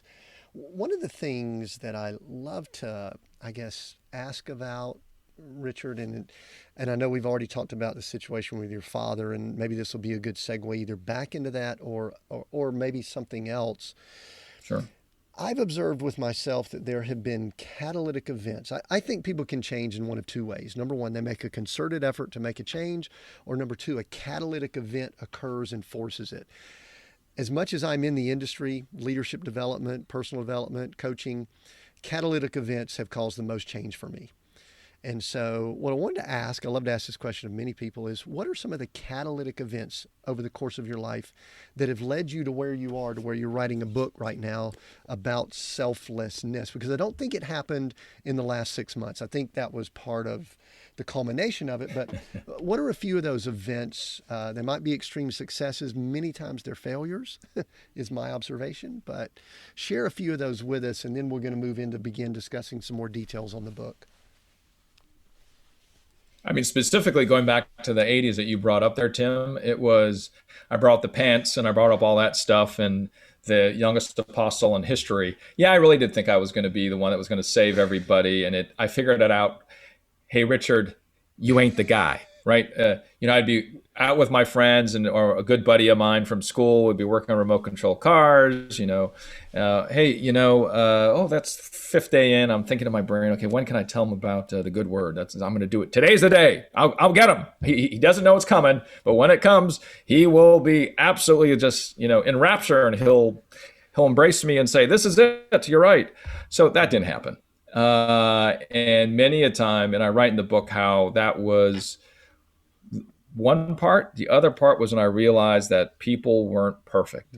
Speaker 1: one of the things that I love to, I guess, ask about, Richard, and I know we've already talked about the situation with your father, and maybe this will be a good segue either back into that or maybe something else.
Speaker 2: Sure.
Speaker 1: I've observed with myself that there have been catalytic events. I think people can change in one of two ways. Number one, they make a concerted effort to make a change, or number two, a catalytic event occurs and forces it. As much as I'm in the industry, leadership development, personal development, coaching, catalytic events have caused the most change for me. And so what I wanted to ask, I love to ask this question of many people, is what are some of the catalytic events over the course of your life that have led you to where you are, to where you're writing a book right now about selflessness? Because I don't think it happened in the last 6 months. I think that was part of the culmination of it. But what are a few of those events? They might be extreme successes. Many times they're failures, is my observation. But share a few of those with us, and then we're going to move in to begin discussing some more details on the book.
Speaker 2: I mean, specifically going back to the 80s that you brought up there, Tim, I brought the pants and I brought up all that stuff and the youngest apostle in history. Yeah, I really did think I was going to be the one that was going to save everybody. And I figured it out. Hey, Richard, you ain't the guy, right? I'd be out with my friends or a good buddy of mine from school would be working on remote control cars, hey, that's fifth day in. I'm thinking in my brain, okay, when can I tell him about the good word? I'm going to do it. Today's the day. I'll get him. He doesn't know it's coming, but when it comes, he will be absolutely just, in rapture, and he'll embrace me and say, this is it. You're right. So that didn't happen. And many a time, and I write in the book how that was one part. The other part was when I realized that people weren't perfect,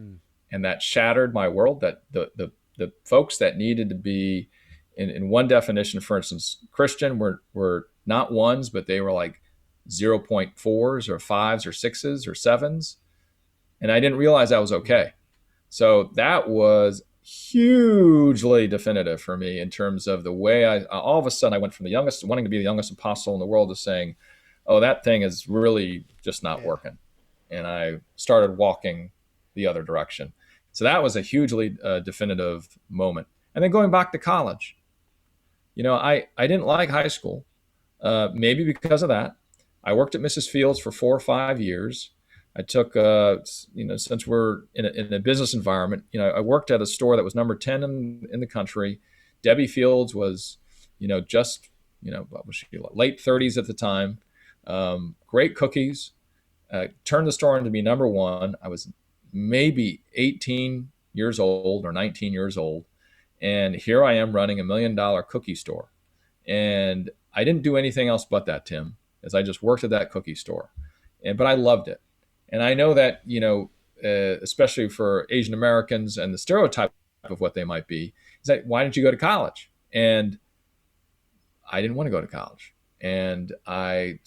Speaker 2: and that shattered my world. That the folks that needed to be in one definition, for instance, Christian, were not ones, but they were like 0.4s or 5s or 6s or 7s, and I didn't realize that was okay. So that was hugely definitive for me in terms of the way all of a sudden I went from wanting to be the youngest apostle in the world to saying, oh, that thing is really just not working. And I started walking the other direction. So that was a hugely definitive moment. And then going back to college, I didn't like high school, maybe because of that. I worked at Mrs. Fields for 4 or 5 years. I took, since we're in a business environment, I worked at a store that was number 10 in the country. Debbie Fields was, what was she, late 30s at the time. Great cookies. Turned the store into be number 1. I was maybe 18 years old or 19 years old. And here I am running $1 million cookie store. And I didn't do anything else but that, Tim, as I just worked at that cookie store. But I loved it. And I know that, especially for Asian Americans and the stereotype of what they might be, is that, why didn't you go to college? And I didn't want to go to college. And 5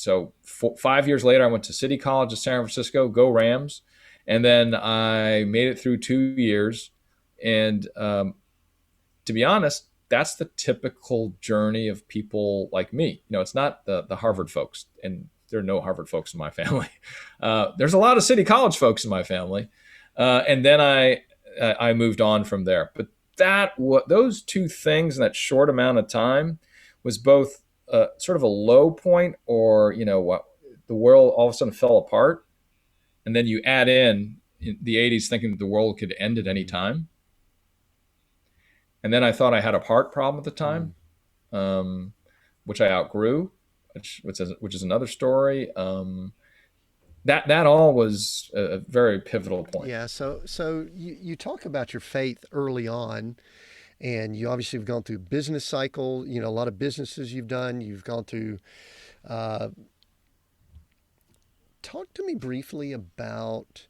Speaker 2: years later, I went to City College of San Francisco, go Rams. And then I made it through 2 years. And to be honest, that's the typical journey of people like me. It's not the Harvard folks, and there are no Harvard folks in my family. There's a lot of City College folks in my family. And then I moved on from there. But those two things in that short amount of time was both sort of a low point, or, what the world all of a sudden fell apart. And then you add in the 80s thinking that the world could end at any time. And then I thought I had a heart problem at the time, which I outgrew, which is another story. That all was a very pivotal point.
Speaker 1: Yeah. So you talk about your faith early on, and you obviously have gone through business cycle. A lot of businesses you've done. You've gone through. Talk to me briefly about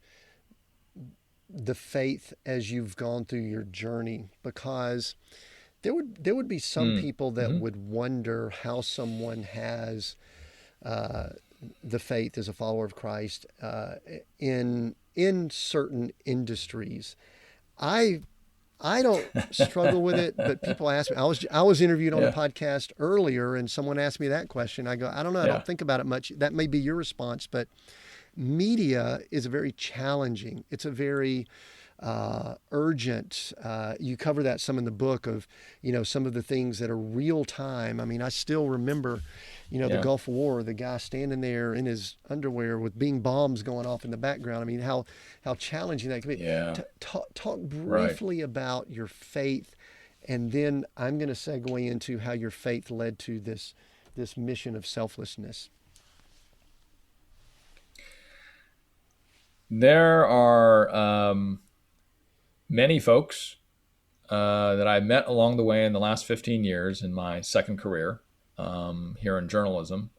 Speaker 1: the faith as you've gone through your journey, because there would be some people that would wonder how someone has the faith as a follower of Christ in certain industries. I don't struggle with it, but people ask me. I was interviewed on a podcast earlier, and someone asked me that question. I go, I don't know. I don't think about it much. That may be your response, but media is very challenging. It's a very urgent. You cover that some in the book of, some of the things that are real time. I mean, I still remember, the
Speaker 2: Yeah.
Speaker 1: Gulf War, the guy standing there in his underwear with Bing bombs going off in the background. I mean, how challenging that can be.
Speaker 2: Yeah.
Speaker 1: Talk
Speaker 2: Right.
Speaker 1: briefly about your faith, and then I'm going to segue into how your faith led to this mission of selflessness.
Speaker 2: There are many folks that I met along the way in the last 15 years in my second career here in journalism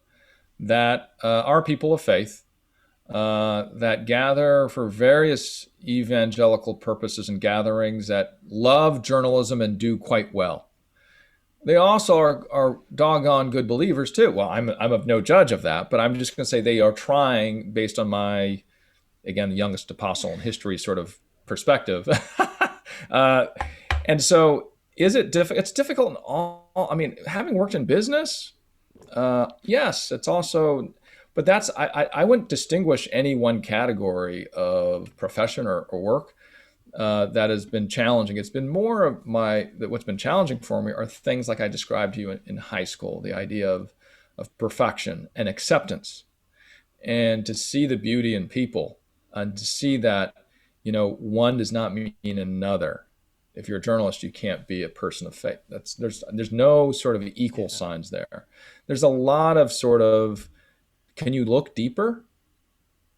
Speaker 2: that are people of faith that gather for various evangelical purposes and gatherings that love journalism and do quite well. They also are doggone good believers too. Well, I'm of no judge of that, but I'm just going to say they are trying based on my, again, the youngest apostle in history sort of perspective. uh, and so it's difficult in all, I mean, having worked in business, yes, it's also, but I wouldn't distinguish any one category of profession or work that has been challenging. It's been more of what's been challenging for me are things like I described to you in high school, the idea of perfection and acceptance, and to see the beauty in people and to see that, one does not mean another. If you're a journalist, you can't be a person of faith. There's no sort of equal signs there. There's a lot of sort of, can you look deeper?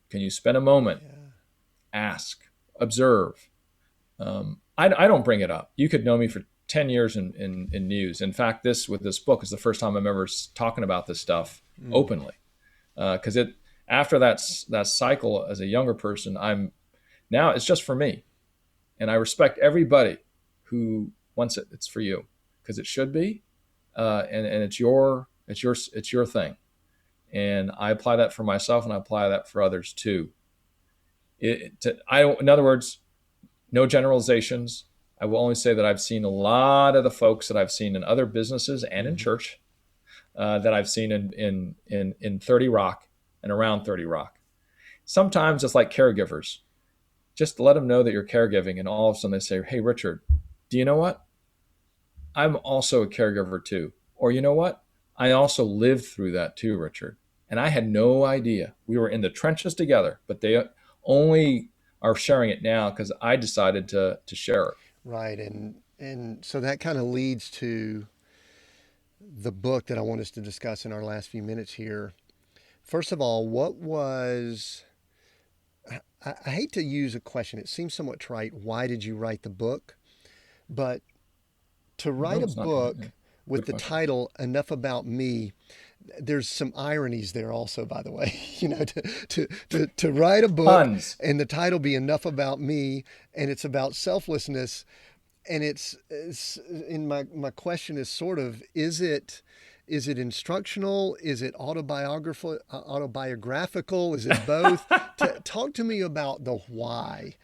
Speaker 2: Can you spend a moment, ask, observe? I don't bring it up. You could know me for 10 years in news. In fact, with this book is the first time I'm ever talking about this stuff openly. Because after that cycle as a younger person, now it's just for me. And I respect everybody who wants it. It's for you because it should be. And it's your thing. And I apply that for myself and I apply that for others too. In other words, no generalizations. I will only say that I've seen a lot of the folks that I've seen in other businesses and in church that I've seen in 30 Rock and around 30 Rock. Sometimes it's like caregivers. Just let them know that you're caregiving, and all of a sudden they say, "Hey, Richard, do you know what? I'm also a caregiver too." Or, "You know what? I also lived through that too, Richard. And I had no idea. We were in the trenches together, but they only are sharing it now because I decided to share it."
Speaker 1: Right. And so that kind of leads to the book that I want us to discuss in our last few minutes here. First of all, I hate to use a question. It seems somewhat trite. Why did you write the book? But to write
Speaker 2: No,
Speaker 1: a
Speaker 2: it's not.
Speaker 1: book
Speaker 2: Yeah.
Speaker 1: with
Speaker 2: Good
Speaker 1: the
Speaker 2: question.
Speaker 1: title "Enough About Me," there's some ironies there also, by the way. To write a book
Speaker 2: Tons.
Speaker 1: and the title be "Enough About Me," and it's about selflessness, and it's in my question is sort of, is it instructional? Is it autobiographical? Is it both? Talk to me about the why,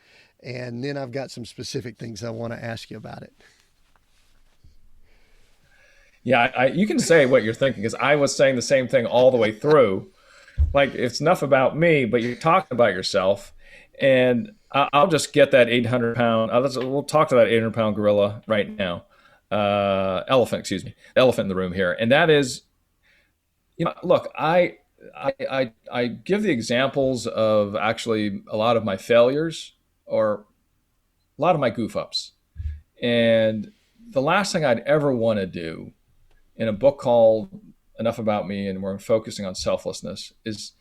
Speaker 1: and then I've got some specific things I want to ask you about it.
Speaker 2: Yeah, you can say what you're thinking because I was saying the same thing all the way through. Like, it's enough about me, but you're talking about yourself. And I'll just get that 800-pound, we'll talk to that 800-pound gorilla right now. Elephant, excuse me, elephant in the room here. And that is, look, I give the examples of actually a lot of my failures or a lot of my goof ups. And the last thing I'd ever want to do in a book called Enough About Me, and we're focusing on selflessness, is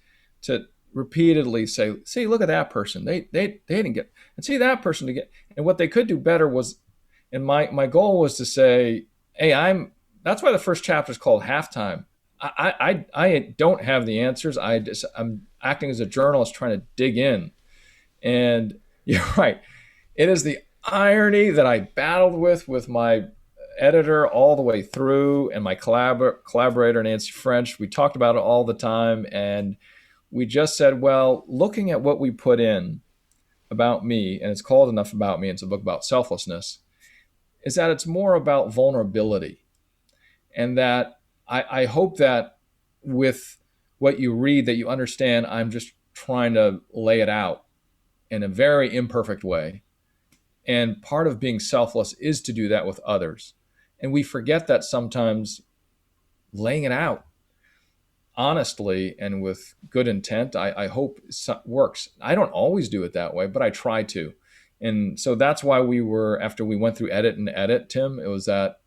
Speaker 2: to repeatedly say, "See, look at that person. They didn't get, and see that person to get." And what they could do better was, and my goal was to say, "Hey, that's why the first chapter is called Halftime. I don't have the answers. I'm acting as a journalist trying to dig in." And you're right. It is the irony that I battled with my editor all the way through, and my collaborator Nancy French. We talked about it all the time, and we just said, well, looking at what we put in about me, and it's called Enough About Me, and it's a book about selflessness, is that it's more about vulnerability. And that I hope that with what you read, that you understand I'm just trying to lay it out in a very imperfect way. And part of being selfless is to do that with others. And we forget that sometimes laying it out. honestly and with good intent, I hope works. I don't always do it that way, but I try to. And so that's why after we went through edit, Tim, it was that,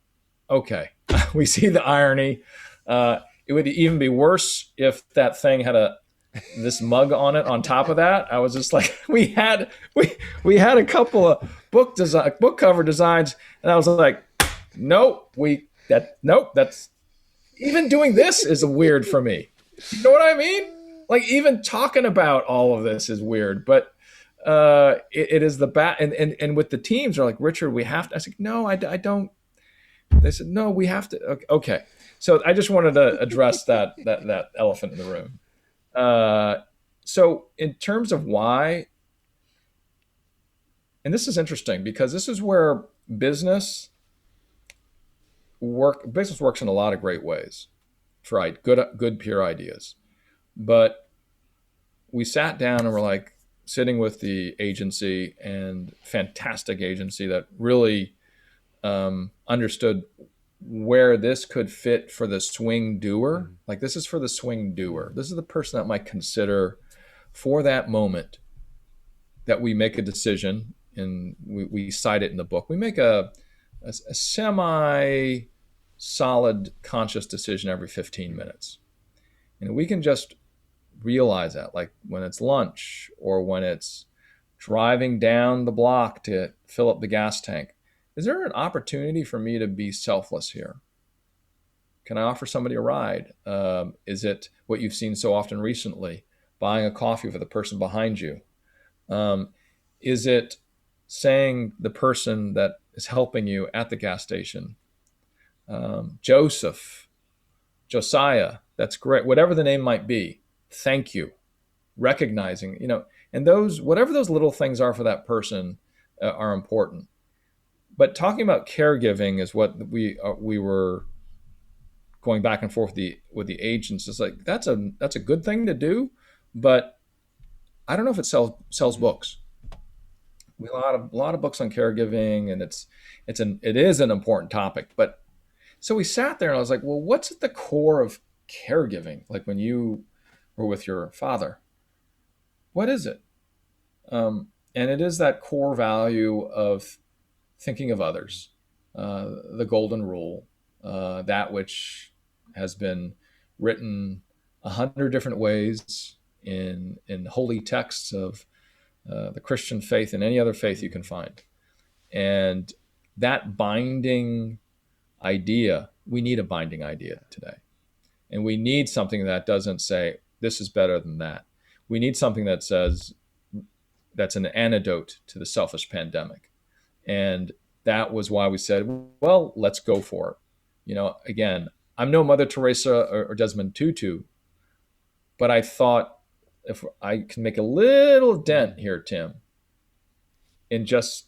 Speaker 2: okay, we see the irony. It would even be worse if that thing had this mug on it on top of that. I was just like, we had a couple of book cover designs, and I was like, nope, that's even doing this is weird for me. You know what I mean? Like even talking about all of this is weird, but it is the and with the teams are like, Richard, we have to. I said, no, I don't. They said, no, we have to. Okay. So I just wanted to address that elephant in the room. So in terms of why, and this is interesting because this is where business works in a lot of great ways for good pure ideas. But we sat down and we're like sitting with the agency, and fantastic agency that really understood where this could fit for the swing doer. Mm-hmm. Like this is for the swing doer. This is the person that might consider for that moment that we make a decision, and we cite it in the book. We make a semi solid conscious decision every 15 minutes. And we can just realize that, like when it's lunch or when it's driving down the block to fill up the gas tank. Is there an opportunity for me to be selfless here? Can I offer somebody a ride? Is it what you've seen so often recently, buying a coffee for the person behind you? Is it saying the person that is helping you at the gas station, Josiah, that's great, whatever the name might be, thank you, recognizing, and whatever those little things are for that person are important. But talking about caregiving is what we were going back and forth with the agents. It's like that's a good thing to do, but I don't know if it sells books. We have a lot of books on caregiving, and it is an important topic. But so we sat there and I was like, well, what's at the core of caregiving? Like when you were with your father, what is it? And it is that core value of thinking of others, the golden rule, that which has been written 100 different ways in holy texts of the Christian faith and any other faith you can find. And that binding idea, we need a binding idea today. And we need something that doesn't say, this is better than that. We need something that says, that's an antidote to the selfish pandemic. And that was why we said, well, let's go for it. Again, I'm no Mother Teresa or Desmond Tutu, but I thought if I can make a little dent here, Tim, in just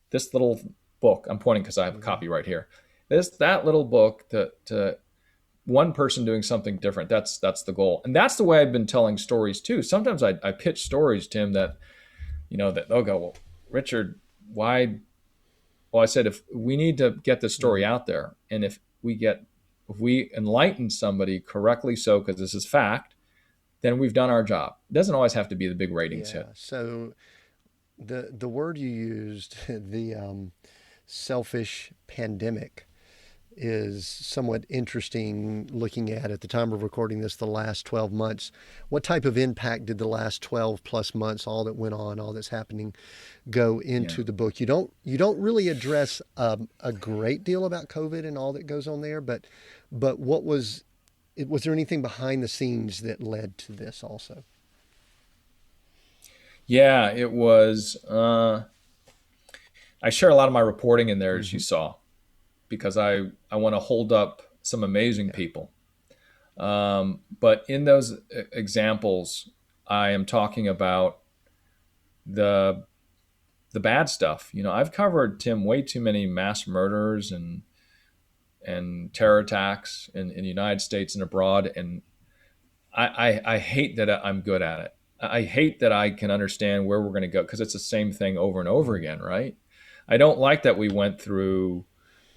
Speaker 2: this little book, I'm pointing because I have a copy right here. That little book to one person doing something different. That's the goal. And that's the way I've been telling stories too. Sometimes I pitch stories, Tim, that they'll go, well, Richard, why? Well, I said, if we need to get this story out there, and if we enlighten somebody correctly, so because this is fact, then we've done our job. It doesn't always have to be the big ratings hit.
Speaker 1: So the word you used, the selfish pandemic, is somewhat interesting looking at the time of recording this, the last 12 months. What type of impact did the last 12 plus months, all that went on, all that's happening, go into the book? You don't really address a great deal about COVID and all that goes on there, but was there anything behind the scenes that led to this also?
Speaker 2: Yeah, it was. I share a lot of my reporting in there, as you saw, because I want to hold up some amazing people. But in those examples, I am talking about the bad stuff. I've covered, Tim, way too many mass murders and terror attacks in the United States and abroad. And I hate that I'm good at it. I hate that I can understand where we're going to go, because it's the same thing over and over again, right? I don't like that we went through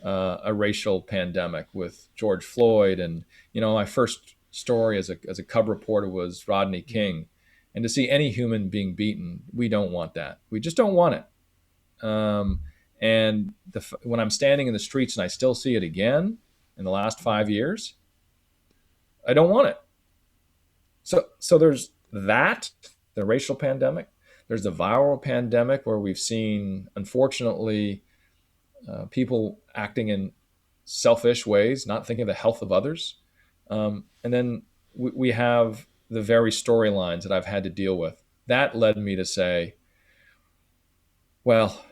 Speaker 2: a racial pandemic with George Floyd. And, I first story as a cub reporter was Rodney King, and to see any human being beaten, we don't want that. We just don't want it. And when I'm standing in the streets and I still see it again in the last 5 years, I don't want it. So there's that, the racial pandemic. There's the viral pandemic where we've seen, unfortunately, people acting in selfish ways, not thinking of the health of others. And then we have the very storylines that I've had to deal with. That led me to say, well,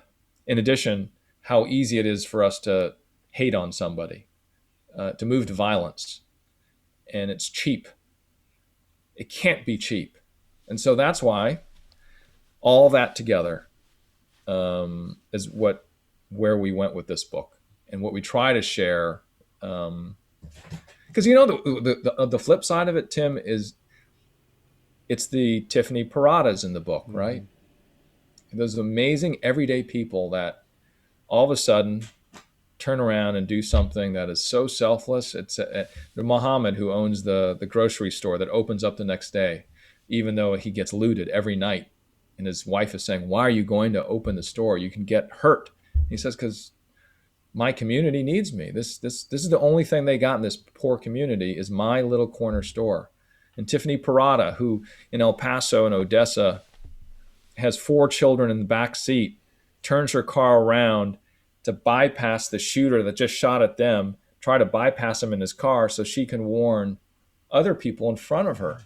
Speaker 2: in addition, how easy it is for us to hate on somebody, to move to violence. And it's cheap. It can't be cheap. And so that's why all that together is where we went with this book and what we try to share. Because the flip side of it, Tim, is it's the Tiffany Paradas in the book, right? Those amazing everyday people that all of a sudden turn around and do something that is so selfless. It's the Muhammad who owns the grocery store that opens up the next day, even though he gets looted every night. And his wife is saying, why are you going to open the store? You can get hurt. He says, because my community needs me. This is the only thing they got in this poor community is my little corner store. And Tiffany Parada, who in El Paso and Odessa has 4 children in the back seat, turns her car around to bypass the shooter that just shot at them, try to bypass him in his car so she can warn other people in front of her.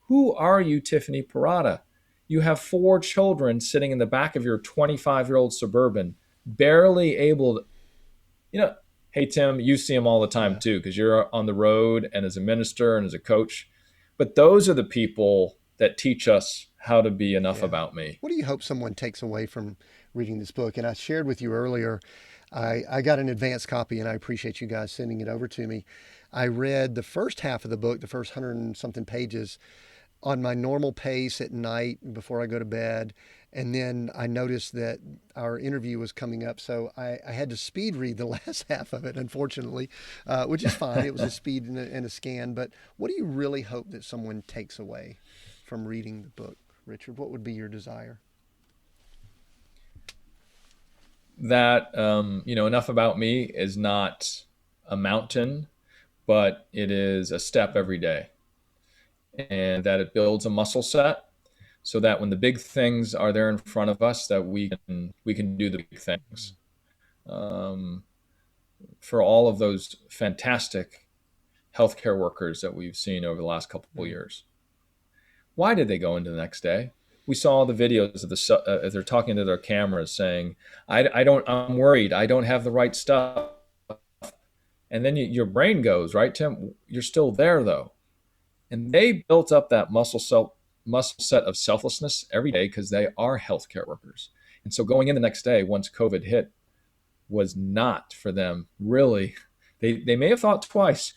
Speaker 2: Who are you, Tiffany Parada? You have 4 children sitting in the back of your 25-year-old Suburban, barely able to, hey, Tim, you see them all the time too, because you're on the road and as a minister and as a coach. But those are the people that teach us how to be enough about me.
Speaker 1: What do you hope someone takes away from reading this book? And I shared with you earlier, I got an advanced copy, and I appreciate you guys sending it over to me. I read the first half of the book, the first 100 and something pages, on my normal pace at night before I go to bed. And then I noticed that our interview was coming up, so I had to speed read the last half of it, unfortunately, which is fine. It was a speed and a scan. But what do you really hope that someone takes away from reading the book, Richard? What would be your desire?
Speaker 2: That, enough about me is not a mountain, but it is a step every day. And that it builds a muscle set so that when the big things are there in front of us, that we can do the big things. For all of those fantastic healthcare workers that we've seen over the last couple of years, why did they go into the next day? We saw the videos of they're talking to their cameras saying, I'm worried, I don't have the right stuff. And then your brain goes, right, Tim? You're still there though. And they built up that muscle set of selflessness every day because they are healthcare workers. And so going in the next day, once COVID hit, was not for them really. They may have thought twice,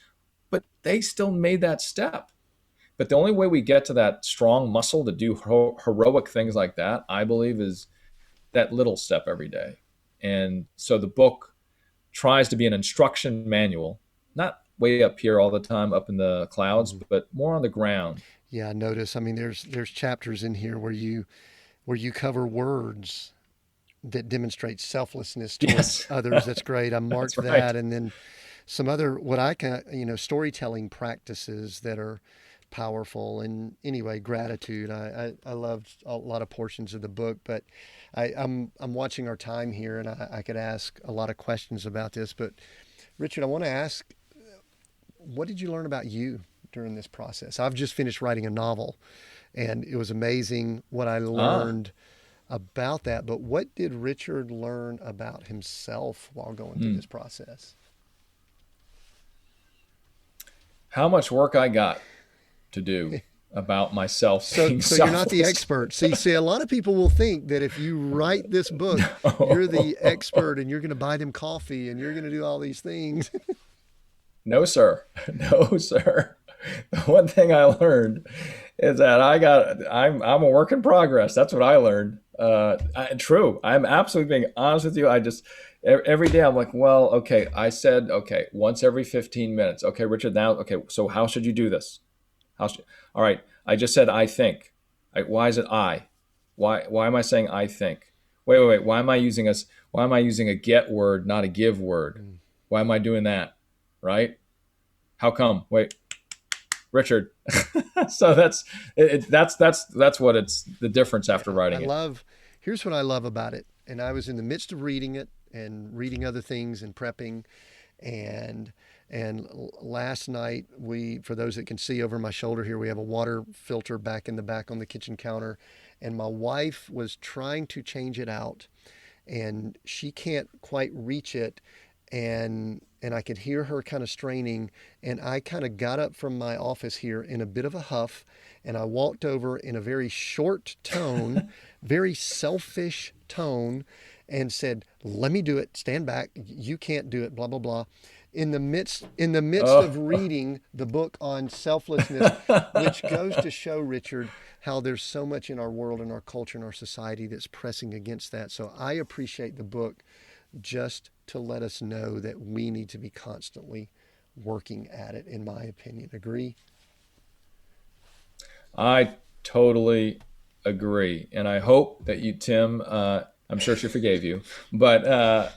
Speaker 2: but they still made that step. But the only way we get to that strong muscle to do heroic things like that, I believe, is that little step every day. And so the book tries to be an instruction manual, not way up here all the time, up in the clouds, but more on the ground.
Speaker 1: Yeah, I notice. I mean, there's chapters in here where you cover words that demonstrate selflessness towards others. That's great. I marked that, and then some other what I can storytelling practices that are powerful. And anyway, gratitude. I loved a lot of portions of the book, but I'm watching our time here, and I could ask a lot of questions about this. But Richard, I want to ask, what did you learn about you during this process? I've just finished writing a novel, and it was amazing what I learned about that. But what did Richard learn about himself while going through this process?
Speaker 2: How much work I got to do about myself.
Speaker 1: So you're not the expert. See, a lot of people will think that if you write this book, you're the expert and you're going to buy them coffee and you're going to do all these things.
Speaker 2: No, sir. No, sir. The one thing I learned is that I'm a work in progress. That's what I learned. True. I'm absolutely being honest with you. I just every day I'm like, well, okay. I said okay once every 15 minutes. Okay, Richard. Now, okay. So how should you do this? How should, all right. I just said I think. Why is it I? Why am I saying I think? Wait. Why am I using a get word, not a give word?
Speaker 1: Mm.
Speaker 2: Why am I doing that? Right? How come? Wait, Richard. So that's what it's the difference after
Speaker 1: I
Speaker 2: writing it.
Speaker 1: love, here's what I love about it. And I was in the midst of reading it and reading other things and prepping. And last night, for those that can see over my shoulder here, we have a water filter back in the back on the kitchen counter. And my wife was trying to change it out and she can't quite reach it. And I could hear her kind of straining, and I kind of got up from my office here in a bit of a huff, and I walked over in a very short tone, very selfish tone, and said, "Let me do it. Stand back. You can't do it. Blah blah blah." In the midst of
Speaker 2: Oh.
Speaker 1: reading the book on selflessness, which goes to show, Richard, how there's so much in our world and our culture and our society that's pressing against that. So I appreciate the book just to let us know that we need to be constantly working at it, in my opinion. Agree?
Speaker 2: I totally agree, and I hope that you, Tim. I'm sure she forgave you, but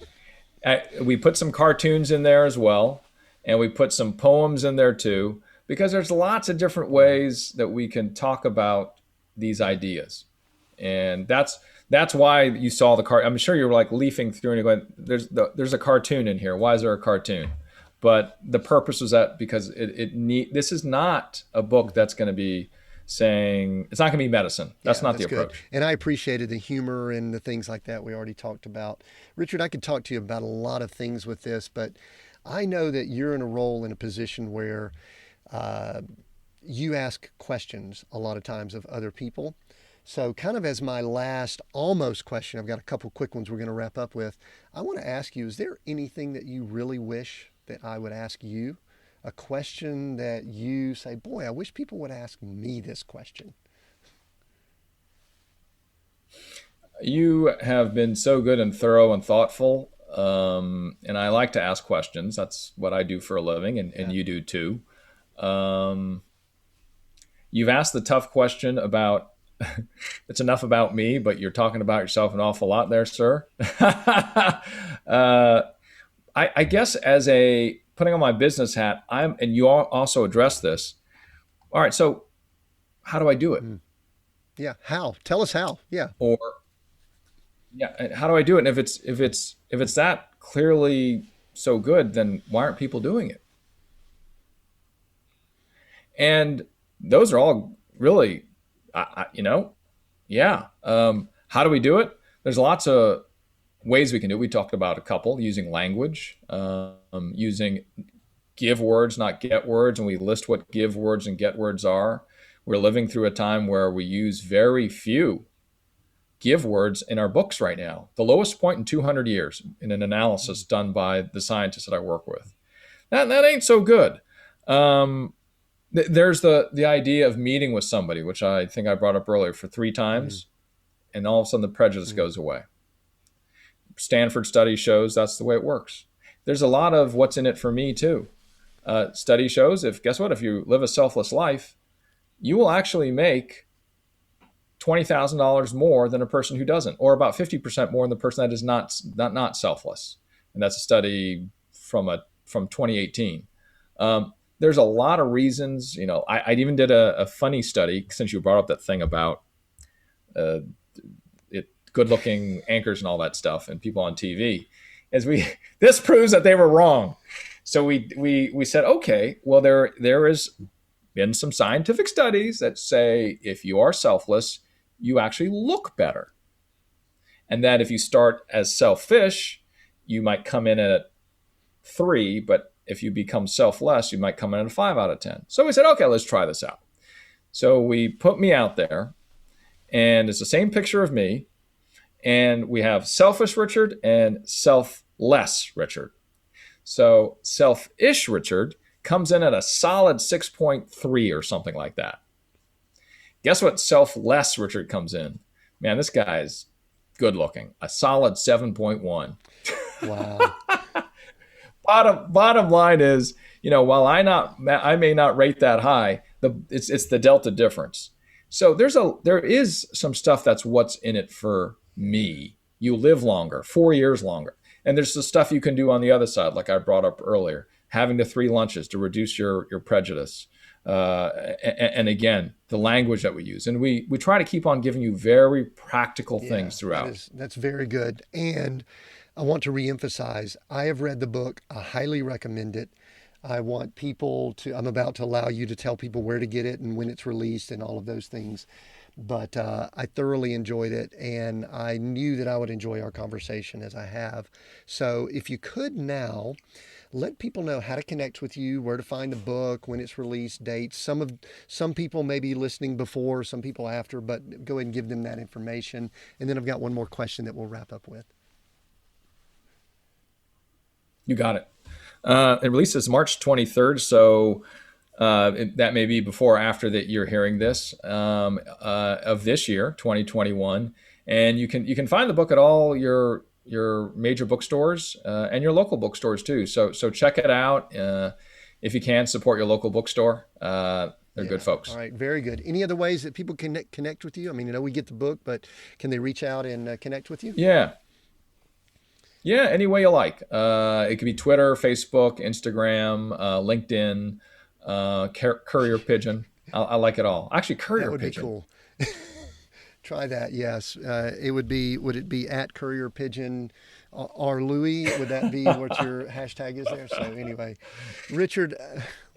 Speaker 2: we put some cartoons in there as well, and we put some poems in there too, because there's lots of different ways that we can talk about these ideas, and that's why you saw the cart. I'm sure you were like leafing through and you're going, "There's a cartoon in here. Why is there a cartoon?" But the purpose was that because this is not a book that's going to be saying it's not going to be medicine. That's
Speaker 1: Yeah,
Speaker 2: not the
Speaker 1: that's good.
Speaker 2: approach.
Speaker 1: And I appreciated the humor and the things like that we already talked about. Richard, I could talk to you about a lot of things with this, but I know that you're in a role, in a position where uh, you ask questions a lot of times of other people. So, kind of as my last almost question, I've got a couple quick ones we're going to wrap up with. I want to ask you, is there anything that you really wish that I would ask you? A question that you say, boy, I wish people would ask me this question.
Speaker 2: You have been so good and thorough and thoughtful. And I like to ask questions. That's what I do for a living, and
Speaker 1: Yeah.
Speaker 2: you do too. Um, you've asked the tough question about it's enough about me, but you're talking about yourself an awful lot there, sir. I guess as a putting on my business hat, and you also address this. All right, so how do I do it?
Speaker 1: Mm. Yeah. How? Tell us how. Yeah.
Speaker 2: Or yeah, how do I do it? And if it's that clearly so good, then why aren't people doing it? And those are all really, yeah. How do we do it? There's lots of ways we can do it. We talked about a couple using language, using give words, not get words, and we list what give words and get words are. We're living through a time where we use very few give words in our books right now. The lowest point in 200 years in an analysis done by the scientists that I work with. That ain't so good. Um, there's the idea of meeting with somebody, which I think I brought up earlier, for 3 times, and all of a sudden the prejudice goes away. Stanford study shows that's the way it works. There's a lot of what's in it for me too. Study shows if you live a selfless life, you will actually make $20,000 more than a person who doesn't, or about 50% more than the person that is not selfless. And that's a study from 2018. There's a lot of reasons. I even did a funny study, since you brought up that thing about uh, good-looking anchors and all that stuff, and people on TV. This proves that they were wrong. So we said, okay, well there has been some scientific studies that say if you are selfless, you actually look better, and that if you start as selfish, you might come in at 3, but if you become selfless, you might come in at a 5 out of 10. So we said, okay, let's try this out. So we put me out there, and it's the same picture of me, and we have selfish Richard and selfless Richard. So selfish Richard comes in at a solid 6.3 or something like that. Guess what selfless Richard comes in? man, this guy's good looking, a solid 7.1.
Speaker 1: Wow.
Speaker 2: Bottom line is, while I may not rate that high, it's the delta difference. So there is some stuff that's what's in it for me. You live longer, 4 years longer. And there's the stuff you can do on the other side, like I brought up earlier, having the 3 lunches to reduce your prejudice. And again, the language that we use. And we try to keep on giving you very practical things throughout.
Speaker 1: That's very good. And I want to reemphasize, I have read the book. I highly recommend it. I'm about to allow you to tell people where to get it and when it's released and all of those things. But I thoroughly enjoyed it, and I knew that I would enjoy our conversation as I have. So if you could now let people know how to connect with you, where to find the book, when it's released, dates. Some people may be listening before, some people after, but go ahead and give them that information. And then I've got one more question that we'll wrap up with.
Speaker 2: You got it. It releases March 23rd, so that may be before or after that you're hearing this, of this year, 2021. And you can find the book at all your major bookstores and your local bookstores too. So check it out. If you can, support your local bookstore. They're good folks.
Speaker 1: All right, very good. Any other ways that people can connect with you? I mean, we get the book, but can they reach out and connect with you?
Speaker 2: Yeah, any way you like. It could be Twitter, Facebook, Instagram, LinkedIn, Courier Pigeon. I like it all. Actually, Courier Pigeon.
Speaker 1: That would be cool. Try that, yes. Would it be at Courier Pigeon or Louis? Would that be what your hashtag is there? So anyway, Richard,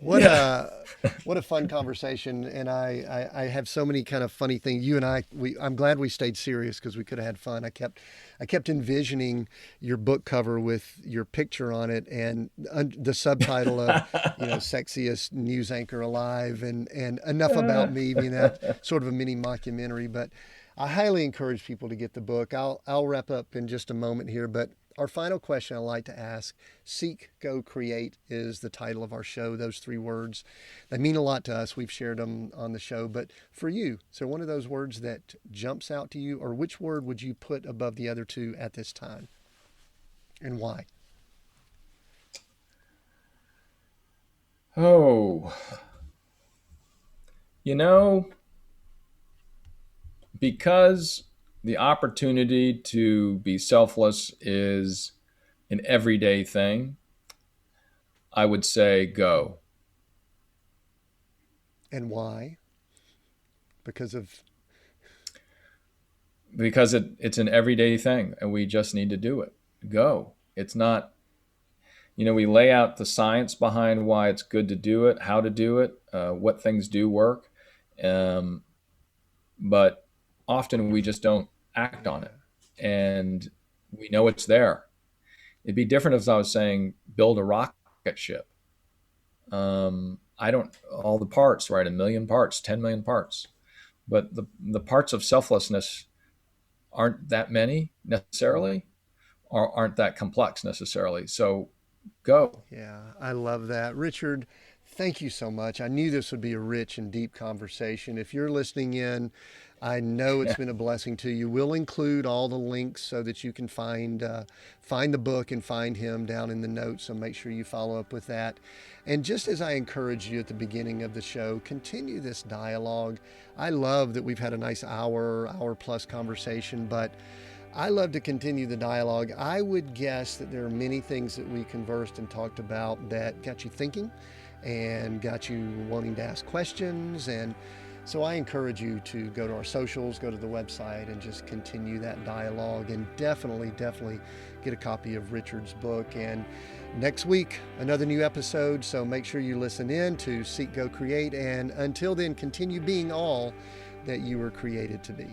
Speaker 1: what a fun conversation. And I have so many kind of funny things. You and I'm glad we stayed serious because we could have had fun. I kept envisioning your book cover with your picture on it and the subtitle of, sexiest news anchor alive and enough about me, sort of a mini mockumentary. But I highly encourage people to get the book. I'll wrap up in just a moment here, but our final question I like to ask, Seek, Go, Create is the title of our show. Those 3 words, they mean a lot to us. We've shared them on the show, but for you, is there one of those words that jumps out to you, or which word would you put above the other 2 at this time, and why?
Speaker 2: Oh, because the opportunity to be selfless is an everyday thing, I would say go.
Speaker 1: And why? Because
Speaker 2: it's an everyday thing and we just need to do it. Go. It's not, we lay out the science behind why it's good to do it, how to do it, what things do work. But often we just don't act on it, and we know it's there. It'd be different if I was saying build a rocket ship. All the parts, right? 1 million parts, 10 million parts, but the parts of selflessness aren't that many necessarily, or aren't that complex necessarily. So go.
Speaker 1: Yeah, I love that. Richard, thank you so much. I knew this would be a rich and deep conversation. If you're listening in, I know it's been a blessing to you. We'll include all the links so that you can find the book and find him down in the notes. So make sure you follow up with that. And just as I encouraged you at the beginning of the show, continue this dialogue. I love that we've had a nice hour plus conversation, but I love to continue the dialogue. I would guess that there are many things that we conversed and talked about that got you thinking and got you wanting to ask questions. And so I encourage you to go to our socials, go to the website, and just continue that dialogue, and definitely get a copy of Richard's book. And next week, another new episode. So make sure you listen in to Seek, Go, Create. And until then, continue being all that you were created to be.